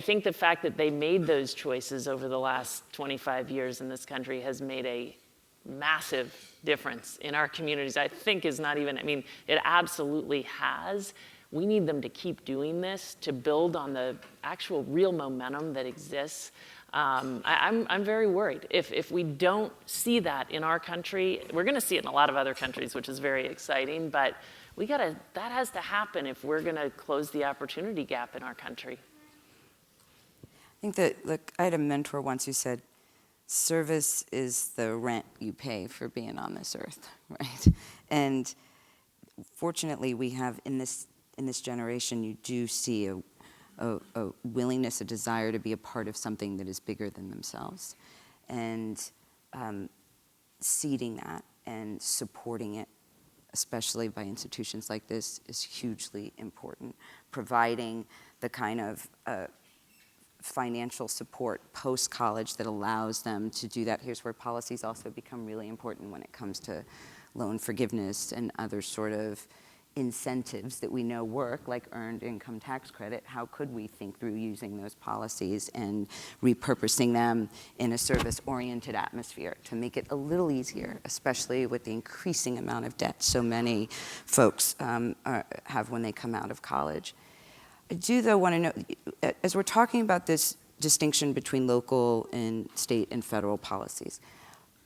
think the fact that they made those choices over the last 25 years in this country has made a massive difference in our communities. I think is not even, it absolutely has. We need them to keep doing this, to build on the actual real momentum that exists. I'm very worried. If we don't see that in our country, we're going to see it in a lot of other countries, which is very exciting, but that has to happen if we're going to close the opportunity gap in our country. I think that, I had a mentor once who said, service is the rent you pay for being on this earth, right? And fortunately, we have in this generation, you do see a willingness, a desire to be a part of something that is bigger than themselves. And seeding that and supporting it, especially by institutions like this, is hugely important. Providing the kind of financial support post-college that allows them to do that. Here's where policies also become really important when it comes to loan forgiveness and other sort of incentives that we know work, like earned income tax credit, how could we think through using those policies and repurposing them in a service-oriented atmosphere to make it a little easier, especially with the increasing amount of debt so many folks have when they come out of college. I do, though, want to know, as we're talking about this distinction between local and state and federal policies,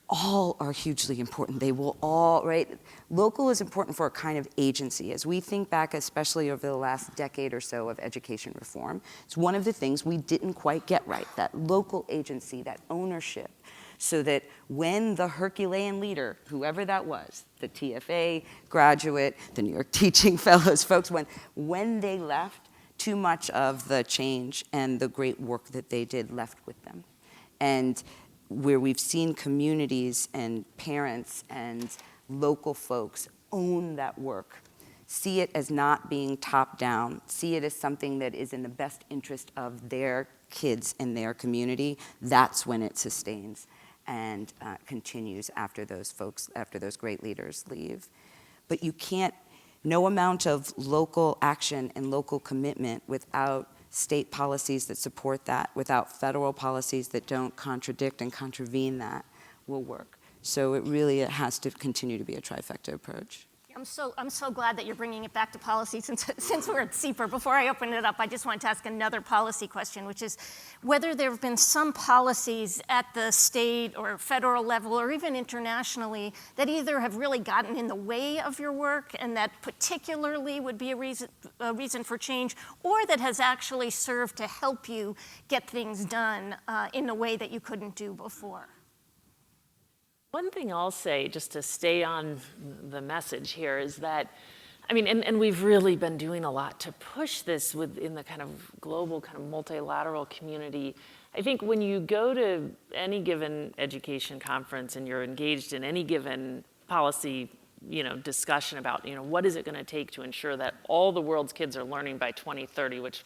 all are hugely important. They will all, right? Local is important for a kind of agency. As we think back, especially over the last decade or so of education reform, it's one of the things we didn't quite get right, that local agency, that ownership, so that when the Herculean leader, whoever that was, the TFA graduate, the New York Teaching Fellows folks, when they left, too much of the change and the great work that they did left with them. And where we've seen communities and parents and local folks own that work, see it as not being top down, see it as something that is in the best interest of their kids and their community, that's when it sustains and continues after those folks, after those great leaders leave. But you can't, no amount of local action and local commitment without state policies that support that, without federal policies that don't contradict and contravene that, will work. So it really has to continue to be a trifecta approach. I'm so glad that you're bringing it back to policy since we're at SIEPR. Before I open it up, I just wanted to ask another policy question, which is whether there have been some policies at the state or federal level or even internationally that either have really gotten in the way of your work and that particularly would be a reason for change, or that has actually served to help you get things done in a way that you couldn't do before. One thing I'll say, just to stay on the message here, is that, I mean, and we've really been doing a lot to push this within the kind of global, kind of multilateral community. I think when you go to any given education conference and you're engaged in any given policy, discussion about, what is it going to take to ensure that all the world's kids are learning by 2030, which,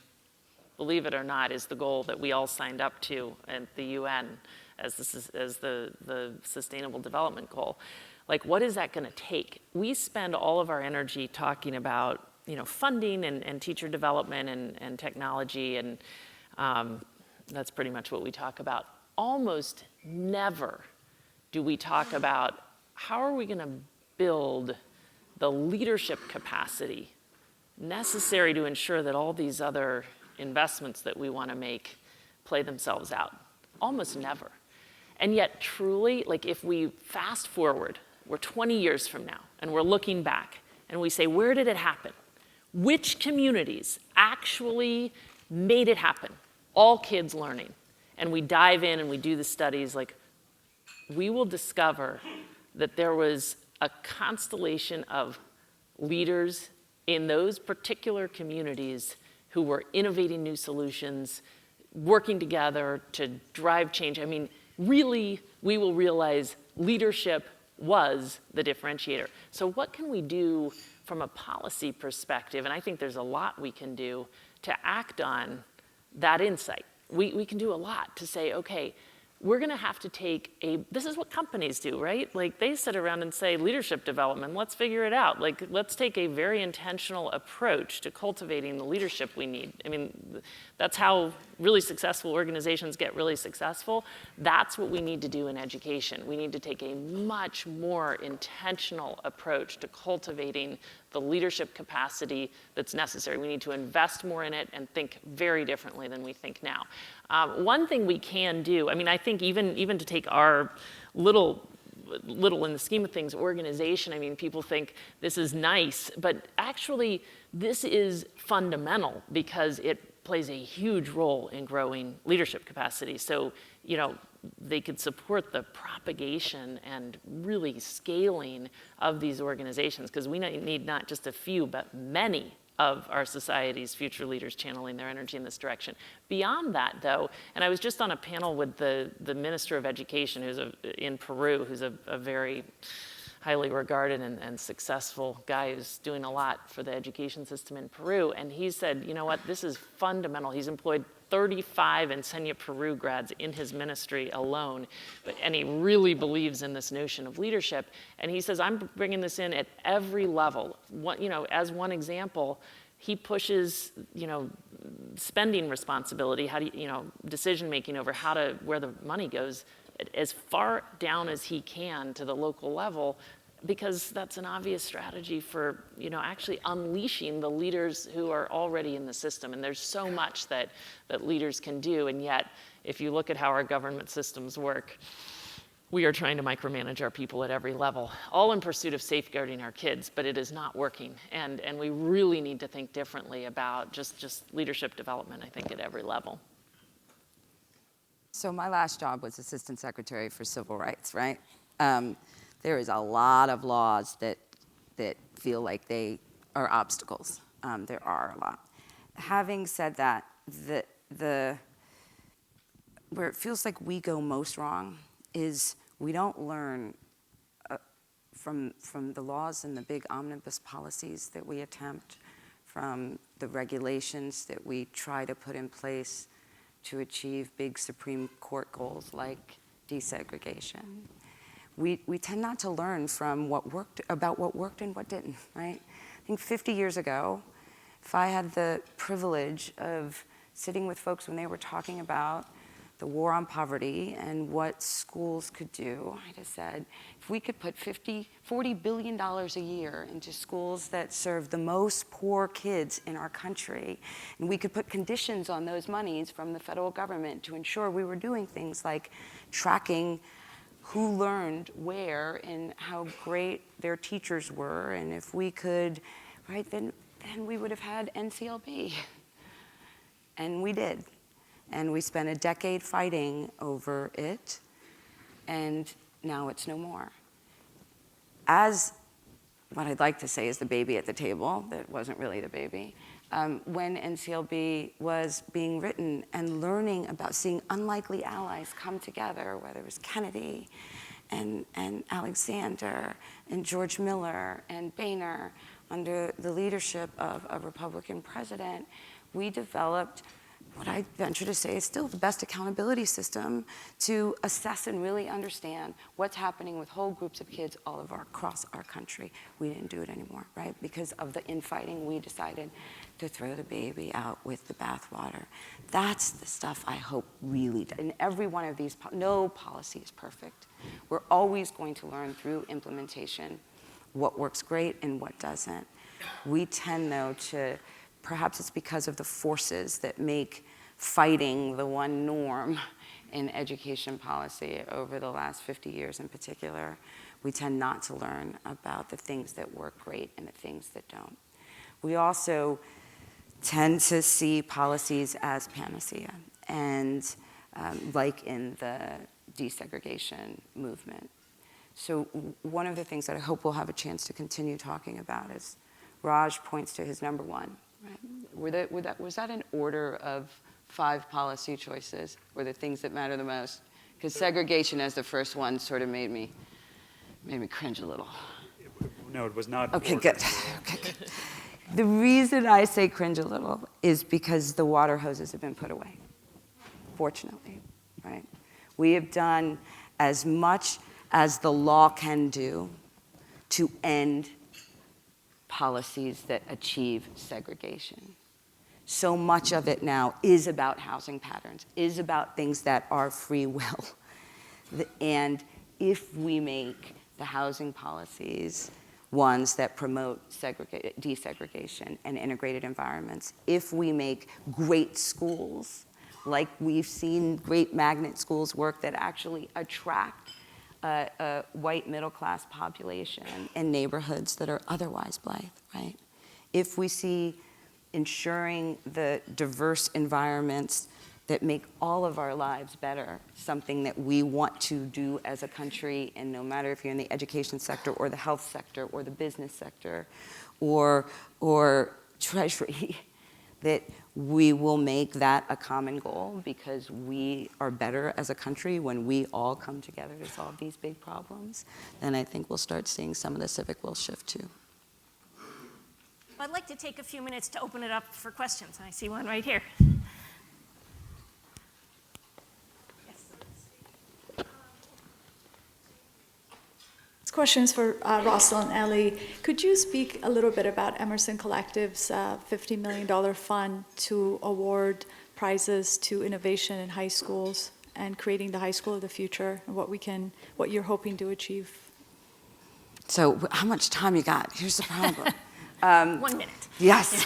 believe it or not, is the goal that we all signed up to at the UN. As the Sustainable Development Goal. Like, what is that going to take? We spend all of our energy talking about, funding and teacher development and technology, and that's pretty much what we talk about. Almost never do we talk about how are we going to build the leadership capacity necessary to ensure that all these other investments that we want to make play themselves out. Almost never. And yet, truly, like if we fast forward, we're 20 years from now, and we're looking back, and we say, where did it happen? Which communities actually made it happen? All kids learning. And we dive in and we do the studies, like, we will discover that there was a constellation of leaders in those particular communities who were innovating new solutions, working together to drive change. I mean, really, we will realize leadership was the differentiator. So what can we do from a policy perspective? And I think there's a lot we can do to act on that insight. We can do a lot to say, okay, we're going to have to take this is what companies do, right? Like, they sit around and say, leadership development, let's figure it out. Like, let's take a very intentional approach to cultivating the leadership we need. I mean, that's how really successful organizations get really successful. That's what we need to do in education. We need to take a much more intentional approach to cultivating the leadership capacity that's necessary. We need to invest more in it and think very differently than we think now. One thing we can do, I mean, I think even to take our little in the scheme of things organization, I mean, people think this is nice, but actually this is fundamental because it plays a huge role in growing leadership capacity. So, they could support the propagation and really scaling of these organizations, because we need not just a few, but many of our society's future leaders channeling their energy in this direction. Beyond that, though, and I was just on a panel with the Minister of Education in Peru, who's a very highly regarded and successful guy who's doing a lot for the education system in Peru. And he said, you know what, this is fundamental. He's employed 35 Enseña Peru grads in his ministry alone, and he really believes in this notion of leadership. And he says, I'm bringing this in at every level. As one example, he pushes, spending responsibility, decision making over where the money goes, as far down as he can to the local level, because that's an obvious strategy for, actually unleashing the leaders who are already in the system. And there's so much that leaders can do. And yet, if you look at how our government systems work, we are trying to micromanage our people at every level, all in pursuit of safeguarding our kids, but it is not working. And we really need to think differently about just leadership development, I think, at every level. So my last job was Assistant Secretary for Civil Rights, right? There is a lot of laws that feel like they are obstacles. There are a lot. Having said that, where it feels like we go most wrong is we don't learn from the laws and the big omnibus policies that we attempt, from the regulations that we try to put in place to achieve big Supreme Court goals like desegregation. We tend not to learn from what worked and what didn't, right? I think 50 years ago, if I had the privilege of sitting with folks when they were talking about the war on poverty and what schools could do, I just said, if we could put $40 billion a year into schools that serve the most poor kids in our country, and we could put conditions on those monies from the federal government to ensure we were doing things like tracking who learned where and how great their teachers were, and if we could, right, then we would have had NCLB. And we did. And we spent a decade fighting over it, and now it's no more. As what I'd like to say is the baby at the table, that wasn't really the baby, when NCLB was being written and learning about seeing unlikely allies come together, whether it was Kennedy and Alexander and George Miller and Boehner under the leadership of a Republican president, we developed what I venture to say is still the best accountability system to assess and really understand what's happening with whole groups of kids across our country. We didn't do it anymore, right? Because of the infighting, we decided to throw the baby out with the bathwater. That's the stuff I hope really, in every one of these, no policy is perfect. We're always going to learn through implementation what works great and what doesn't. We tend, though, to, perhaps it's because of the forces that make fighting the one norm in education policy over the last 50 years in particular, we tend not to learn about the things that work great and the things that don't. We also tend to see policies as panacea, and like in the desegregation movement. So one of the things that I hope we'll have a chance to continue talking about is Raj points to his number one. Right. Was that an order of 5 policy choices, or the things that matter the most? Because segregation as the first one sort of made me cringe a little. No, it was not. Okay, good. Okay, good. The reason I say cringe a little is because the water hoses have been put away, fortunately, right? We have done as much as the law can do to end policies that achieve segregation. So much of it now is about housing patterns, is about things that are free will. And if we make the housing policies ones that promote desegregation and integrated environments, if we make great schools, like we've seen great magnet schools work that actually attract a white middle-class population in neighborhoods that are otherwise blithe, right? If we see ensuring the diverse environments that make all of our lives better, something that we want to do as a country, and no matter if you're in the education sector or the health sector or the business sector or Treasury, that we will make that a common goal because we are better as a country when we all come together to solve these big problems, then I think we'll start seeing some of the civic will shift too. I'd like to take a few minutes to open it up for questions. I see one right here. This question is for Russlynn Ali. Could you speak a little bit about Emerson Collective's $50 million fund to award prizes to innovation in high schools and creating the high school of the future, and what you're hoping to achieve? So how much time you got? Here's the problem. 1 minute. Yes.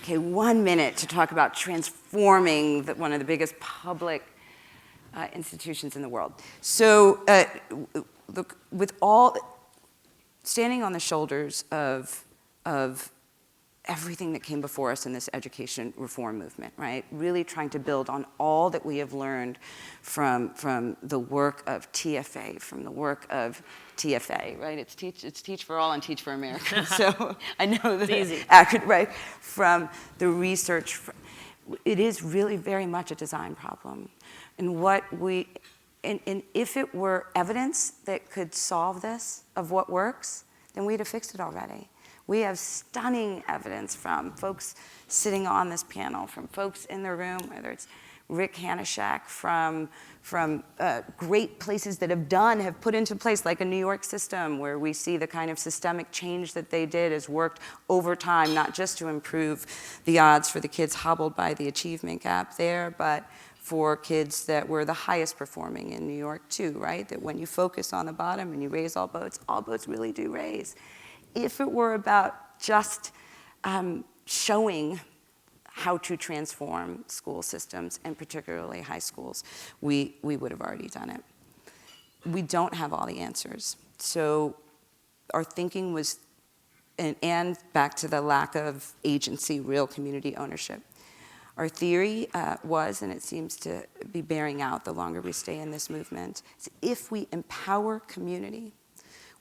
Okay, 1 minute to talk about transforming one of the biggest public institutions in the world. So look, with all, standing on the shoulders of everything that came before us in this education reform movement, right? Really trying to build on all that we have learned from the work of TFA, from the work of TFA, right? It's Teach for All and Teach for America. So I know that it's easy. Right? From the research, it is really very much a design problem. And if it were evidence that could solve this, of what works, then we'd have fixed it already. We have stunning evidence from folks sitting on this panel, from folks in the room, whether it's Rick Hanashak, from great places that have put into place, like a New York system, where we see the kind of systemic change that they did has worked over time, not just to improve the odds for the kids hobbled by the achievement gap there, but for kids that were the highest performing in New York too, right? That when you focus on the bottom and you raise all boats really do raise. If it were about just showing how to transform school systems, and particularly high schools, we would have already done it. We don't have all the answers. So our thinking was, and back to the lack of agency, real community ownership. Our theory was, and it seems to be bearing out the longer we stay in this movement, is if we empower community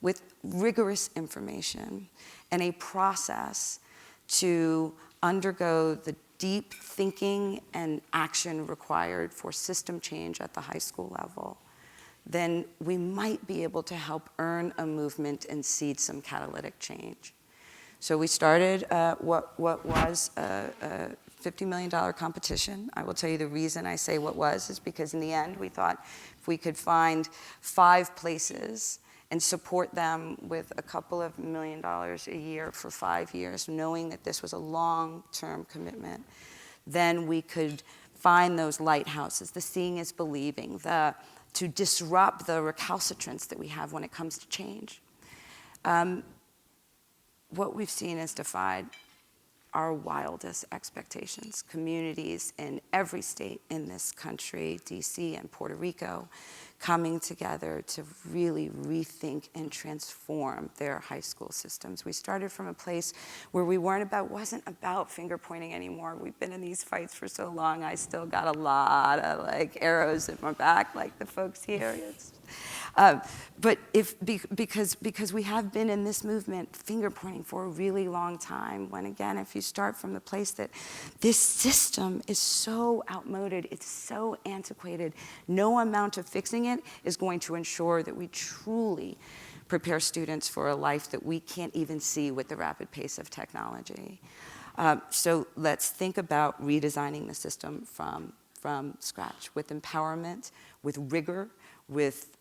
with rigorous information and a process to undergo the deep thinking and action required for system change at the high school level, then we might be able to help earn a movement and seed some catalytic change. So we started what was a $50 million competition. I will tell you the reason I say what was is because in the end we thought if we could find 5 places and support them with a couple of $1 million a year for 5 years, knowing that this was a long-term commitment, then we could find those lighthouses, the seeing is believing, to disrupt the recalcitrance that we have when it comes to change. What we've seen has defied our wildest expectations. Communities in every state in this country, DC and Puerto Rico, coming together to really rethink and transform their high school systems. We started from a place where wasn't about finger pointing anymore. We've been in these fights for so long. I still got a lot of arrows in my back, like the folks here. But because we have been in this movement finger pointing for a really long time, when again, if you start from the place that this system is so outmoded, it's so antiquated, no amount of fixing it is going to ensure that we truly prepare students for a life that we can't even see with the rapid pace of technology. So let's think about redesigning the system from scratch, with empowerment, with rigor, with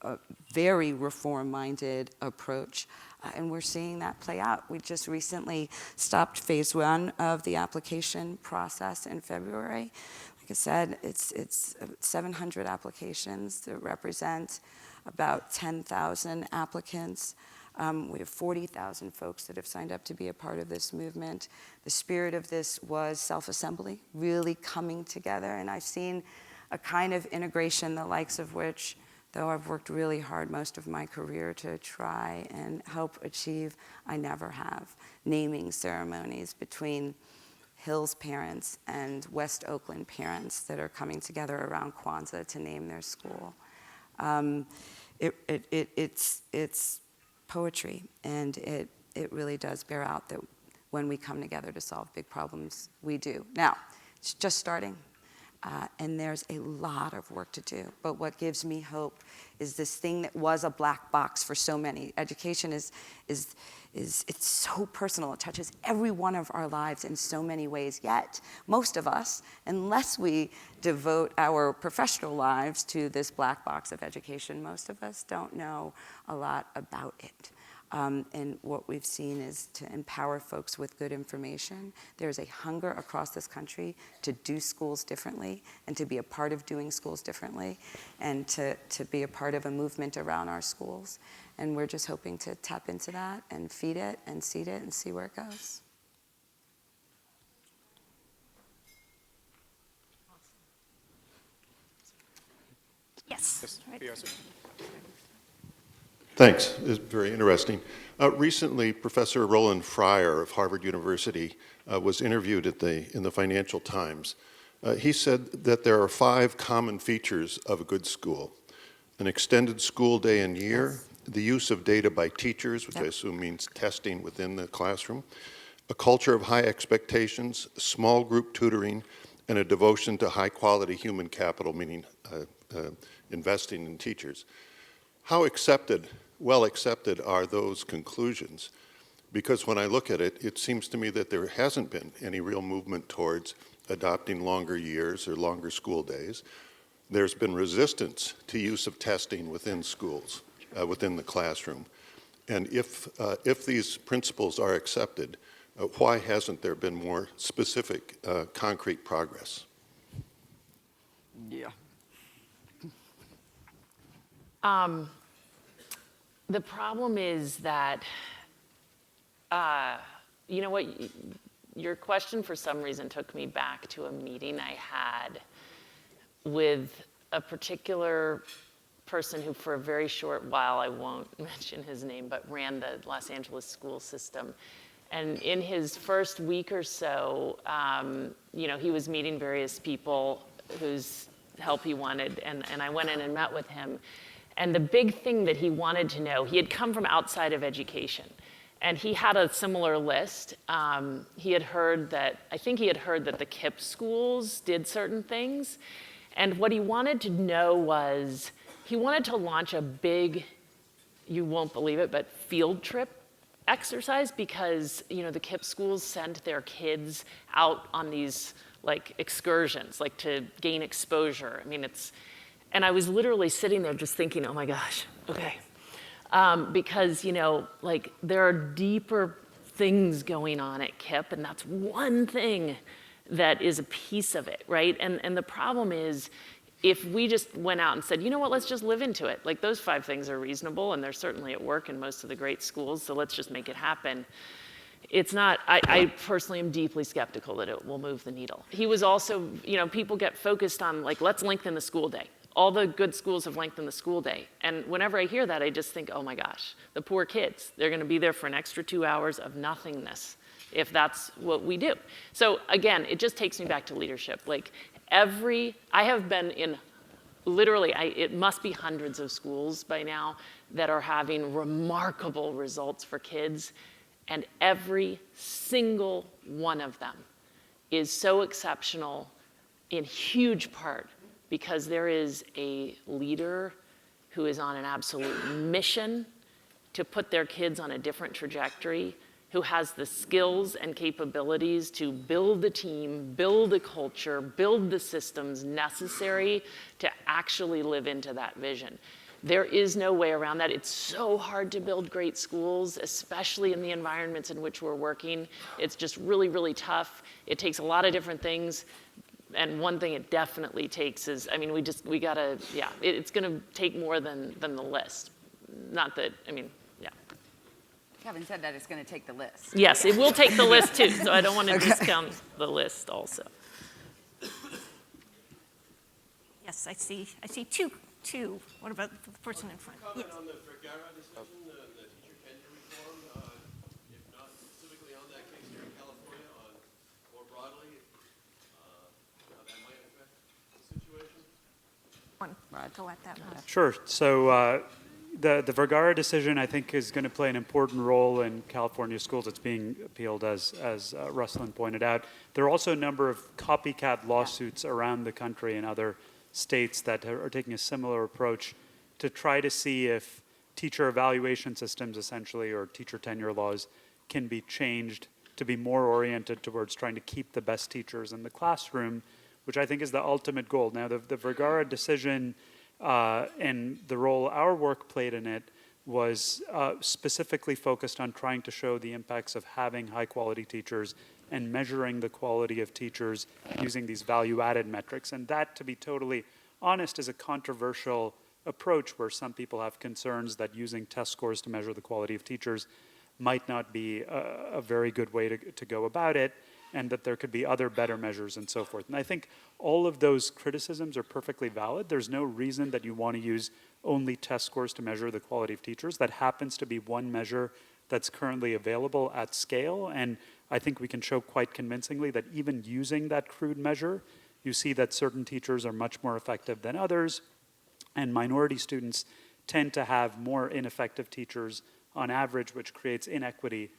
a very reform-minded approach, and we're seeing that play out. We just recently stopped phase 1 of the application process in February. Like I said, it's 700 applications that represent about 10,000 applicants. We have 40,000 folks that have signed up to be a part of this movement. The spirit of this was self-assembly, really coming together, and I've seen a kind of integration, the likes of which, though I've worked really hard most of my career to try and help achieve, I never have. Naming ceremonies between Hills parents and West Oakland parents that are coming together around Kwanzaa to name their school. It's poetry, and it really does bear out that when we come together to solve big problems, we do. Now, it's just starting. And there's a lot of work to do. But what gives me hope is this thing that was a black box for so many. Education is it's so personal. It touches every one of our lives in so many ways. Yet, most of us, unless we devote our professional lives to this black box of education, most of us don't know a lot about it. And what we've seen is to empower folks with good information. There's a hunger across this country to do schools differently and to be a part of doing schools differently and to be a part of a movement around our schools. And we're just hoping to tap into that and feed it and seed it and see where it goes. Yes. Right. Thanks. It's very interesting. Recently, Professor Roland Fryer of Harvard University was interviewed in the Financial Times. He said that there are 5 common features of a good school: an extended school day and year, the use of data by teachers, which I assume means testing within the classroom, a culture of high expectations, small group tutoring, and a devotion to high-quality human capital, meaning investing in teachers. How well accepted are those conclusions? Because when I look at it, it seems to me that there hasn't been any real movement towards adopting longer years or longer school days. There's been resistance to use of testing within schools, within the classroom. And if these principles are accepted, why hasn't there been more specific, concrete progress? Yeah. The problem is that, you know what, your question for some reason took me back to a meeting I had with a particular person who for a very short while, I won't mention his name, but ran the Los Angeles school system. And in his first week or so, you know, he was meeting various people whose help he wanted, and I went in and met with him. And the big thing that he wanted to know, he had come from outside of education, and he had a similar list. He had heard that, I think he had heard that the KIPP schools did certain things, and what he wanted to know was, he wanted to launch a big, you won't believe it, but field trip exercise, because, you know, the KIPP schools sent their kids out on these, like, excursions, like, to gain exposure. I mean, and I was literally sitting there just thinking, oh my gosh, okay. Because, you know, like, there are deeper things going on at KIPP, and that's one thing that is a piece of it, right? And the problem is, if we just went out and said, you know what, let's just live into it. Like, those 5 things are reasonable, and they're certainly at work in most of the great schools, so let's just make it happen. It's not, I personally am deeply skeptical that it will move the needle. He was also, you know, people get focused on, like, let's lengthen the school day. All the good schools have lengthened the school day. And whenever I hear that, I just think, oh my gosh, the poor kids, they're gonna be there for an extra 2 hours of nothingness if that's what we do. So again, it just takes me back to leadership. Like, I have been in literally, it must be hundreds of schools by now that are having remarkable results for kids, and every single one of them is so exceptional in huge part because there is a leader who is on an absolute mission to put their kids on a different trajectory, who has the skills and capabilities to build a team, build a culture, build the systems necessary to actually live into that vision. There is no way around that. It's so hard to build great schools, especially in the environments in which we're working. It's just really, really tough. It takes a lot of different things. And one thing it definitely takes is, I mean, we gotta, yeah, it's gonna take more than the list. Not that, I mean, yeah. Having said that, it's going to take the list. Yes, it will take the list too, so I don't want to discount the list also. Yes, I see two. What about the person in front? Comment Yes. on the Vergara decision, the teacher tenure reform, if not specifically on that case here in California, on more broadly, how that might affect the situation? Go at that one. Sure. So, the Vergara decision, I think, is going to play an important role in California schools. It's being appealed, as Russlynn pointed out. There are also a number of copycat lawsuits around the country in other states that are taking a similar approach to try to see if teacher evaluation systems, essentially, or teacher tenure laws, can be changed to be more oriented towards trying to keep the best teachers in the classroom, which I think is the ultimate goal. Now, the Vergara decision and the role our work played in it was specifically focused on trying to show the impacts of having high-quality teachers and measuring the quality of teachers using these value-added metrics. And that, to be totally honest, is a controversial approach where some people have concerns that using test scores to measure the quality of teachers might not be a very good way to go about it, and that there could be other better measures and so forth. And I think all of those criticisms are perfectly valid. There's no reason that you want to use only test scores to measure the quality of teachers. That happens to be one measure that's currently available at scale, and I think we can show quite convincingly that even using that crude measure, you see that certain teachers are much more effective than others, and minority students tend to have more ineffective teachers on average, which creates inequity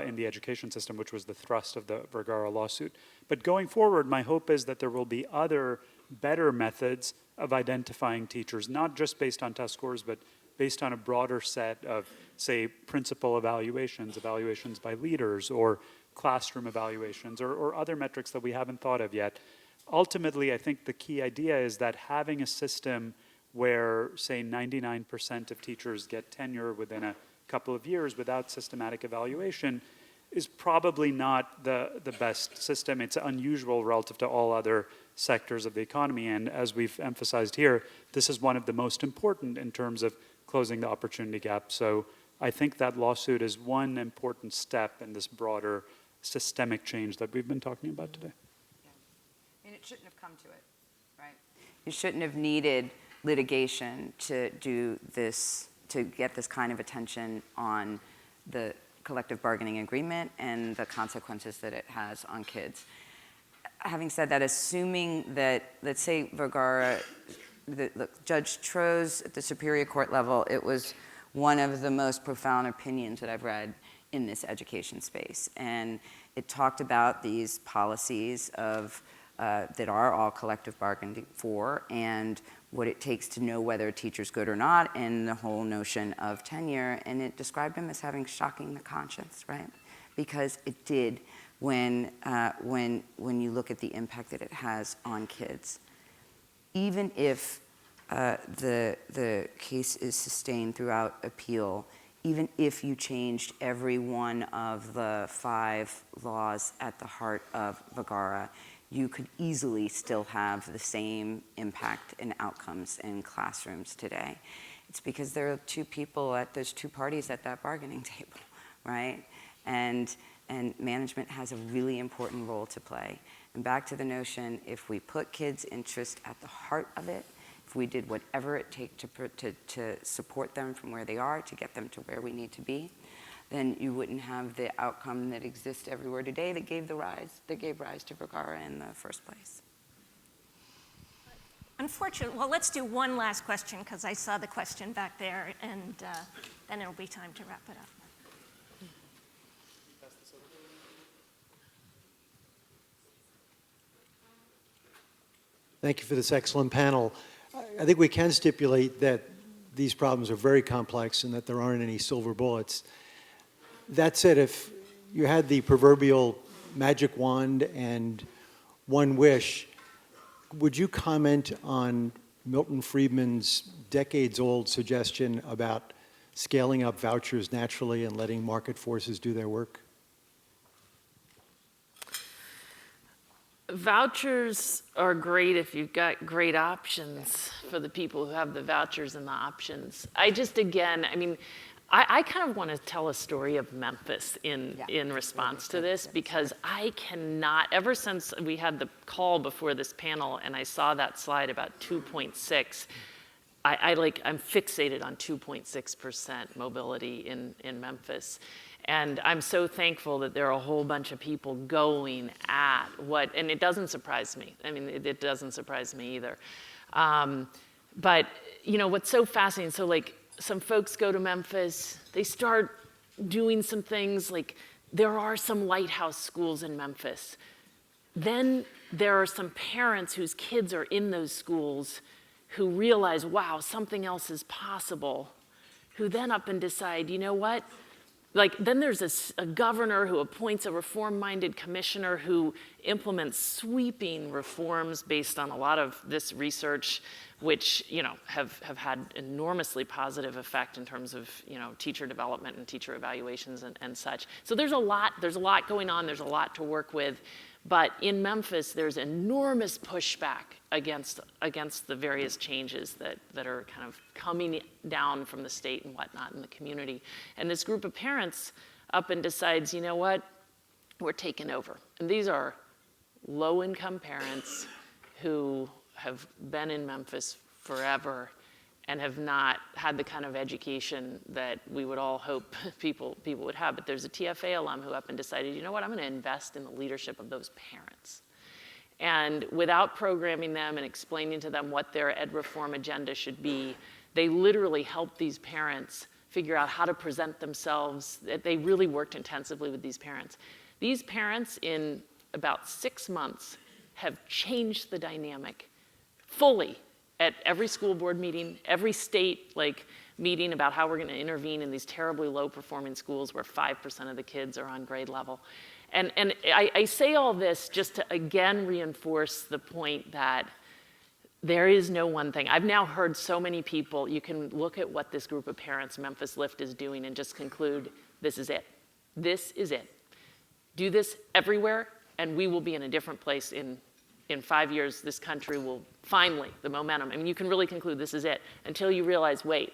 in the education system, which was the thrust of the Vergara lawsuit. But going forward, my hope is that there will be other better methods of identifying teachers, not just based on test scores, but based on a broader set of, say, principal evaluations, evaluations by leaders, or classroom evaluations, or other metrics that we haven't thought of yet. Ultimately, I think the key idea is that having a system where, say, 99% of teachers get tenure within a couple of years without systematic evaluation is probably not the best system. It's unusual relative to all other sectors of the economy, and as we've emphasized here, this is one of the most important in terms of closing the opportunity gap. So I think that lawsuit is one important step in this broader systemic change that we've been talking about today. Yeah. And it shouldn't have come to it, right? You shouldn't have needed litigation to do this, to get this kind of attention on the collective bargaining agreement and the consequences that it has on kids. Having said that, assuming that, let's say Vergara, Judge Tro's at the Superior Court level, it was one of the most profound opinions that I've read in this education space. And it talked about these policies of that are all collective bargaining for, and what it takes to know whether a teacher's good or not, and the whole notion of tenure. And it described him as having shocking the conscience, right? Because it did when you look at the impact that it has on kids. Even if the case is sustained throughout appeal, even if you changed every one of the 5 laws at the heart of Vergara, you could easily still have the same impact and outcomes in classrooms today. It's because there are there's two parties at that bargaining table, right? And management has a really important role to play. And back to the notion, if we put kids' interest at the heart of it, if we did whatever it takes to support them from where they are, to get them to where we need to be, then you wouldn't have the outcome that exists everywhere today that gave rise to Vergara in the first place. Unfortunately, well, let's do one last question, because I saw the question back there, and then it'll be time to wrap it up. Thank you for this excellent panel. I think we can stipulate that these problems are very complex and that there aren't any silver bullets. That said, if you had the proverbial magic wand and one wish, would you comment on Milton Friedman's decades-old suggestion about scaling up vouchers naturally and letting market forces do their work? Vouchers are great if you've got great options for the people who have the vouchers and the options. I kind of want to tell a story of Memphis in response to this, because I cannot, ever since we had the call before this panel and I saw that slide about 2.6, I'm fixated on 2.6% mobility in Memphis. And I'm so thankful that there are a whole bunch of people going at and it doesn't surprise me. I mean, it doesn't surprise me either. But, what's so fascinating, some folks go to Memphis, they start doing some things, like there are some lighthouse schools in Memphis. Then there are some parents whose kids are in those schools who realize, wow, something else is possible, who then up and decide, you know what? Like, then there's a governor who appoints a reform-minded commissioner who implements sweeping reforms based on a lot of this research, which, you know, have had enormously positive effect in terms of, you know, teacher development and teacher evaluations and such. So there's a lot going on, there's a lot to work with. But in Memphis, there's enormous pushback against the various changes that are kind of coming down from the state and whatnot in the community. And this group of parents up and decides, you know what, we're taking over. And these are low-income parents who have been in Memphis forever and have not had the kind of education that we would all hope people would have. But there's a TFA alum who up and decided, you know what, I'm going to invest in the leadership of those parents. And without programming them and explaining to them what their ed reform agenda should be, they literally helped these parents figure out how to present themselves. They really worked intensively with these parents. These parents, in about 6 months, have changed the dynamic fully at every school board meeting, every state meeting about how we're going to intervene in these terribly low-performing schools where 5% of the kids are on grade level. And I say all this just to, again, reinforce the point that there is no one thing. I've now heard so many people, you can look at what this group of parents, Memphis Lift, is doing and just conclude, this is it. This is it. Do this everywhere, and we will be in a different place in 5 years. This country will finally, the momentum, I mean, you can really conclude this is it, until you realize, wait,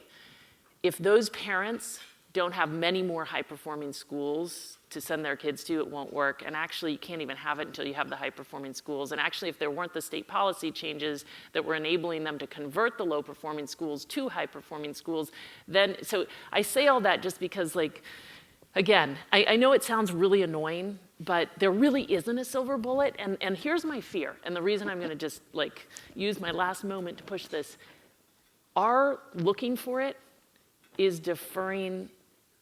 if those parents don't have many more high-performing schools to send their kids to, it won't work. And actually, you can't even have it until you have the high-performing schools. And actually, if there weren't the state policy changes that were enabling them to convert the low-performing schools to high-performing schools, then, so I say all that just because, like, again, I know it sounds really annoying, but there really isn't a silver bullet. And here's my fear, and the reason I'm going to just, like, use my last moment to push this. Our looking for it is deferring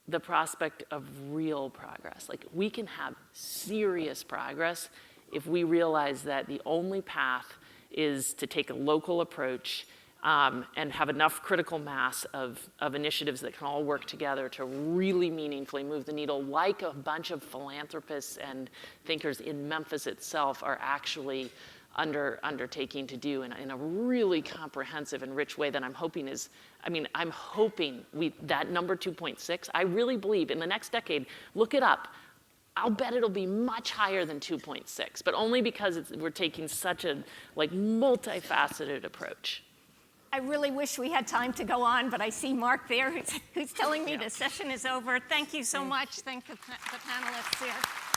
the prospect of real progress. Like, we can have serious progress if we realize that the only path is to take a local approach and have enough critical mass of initiatives that can all work together to really meaningfully move the needle, like a bunch of philanthropists and thinkers in Memphis itself are actually undertaking to do in a really comprehensive and rich way that I'm hoping is, I mean, I'm hoping that number 2.6, I really believe in the next decade, look it up, I'll bet it'll be much higher than 2.6, but only because we're taking such a multifaceted approach. I really wish we had time to go on, but I see Mark there who's telling me the session is over. Thank you so much. Thank the panelists here.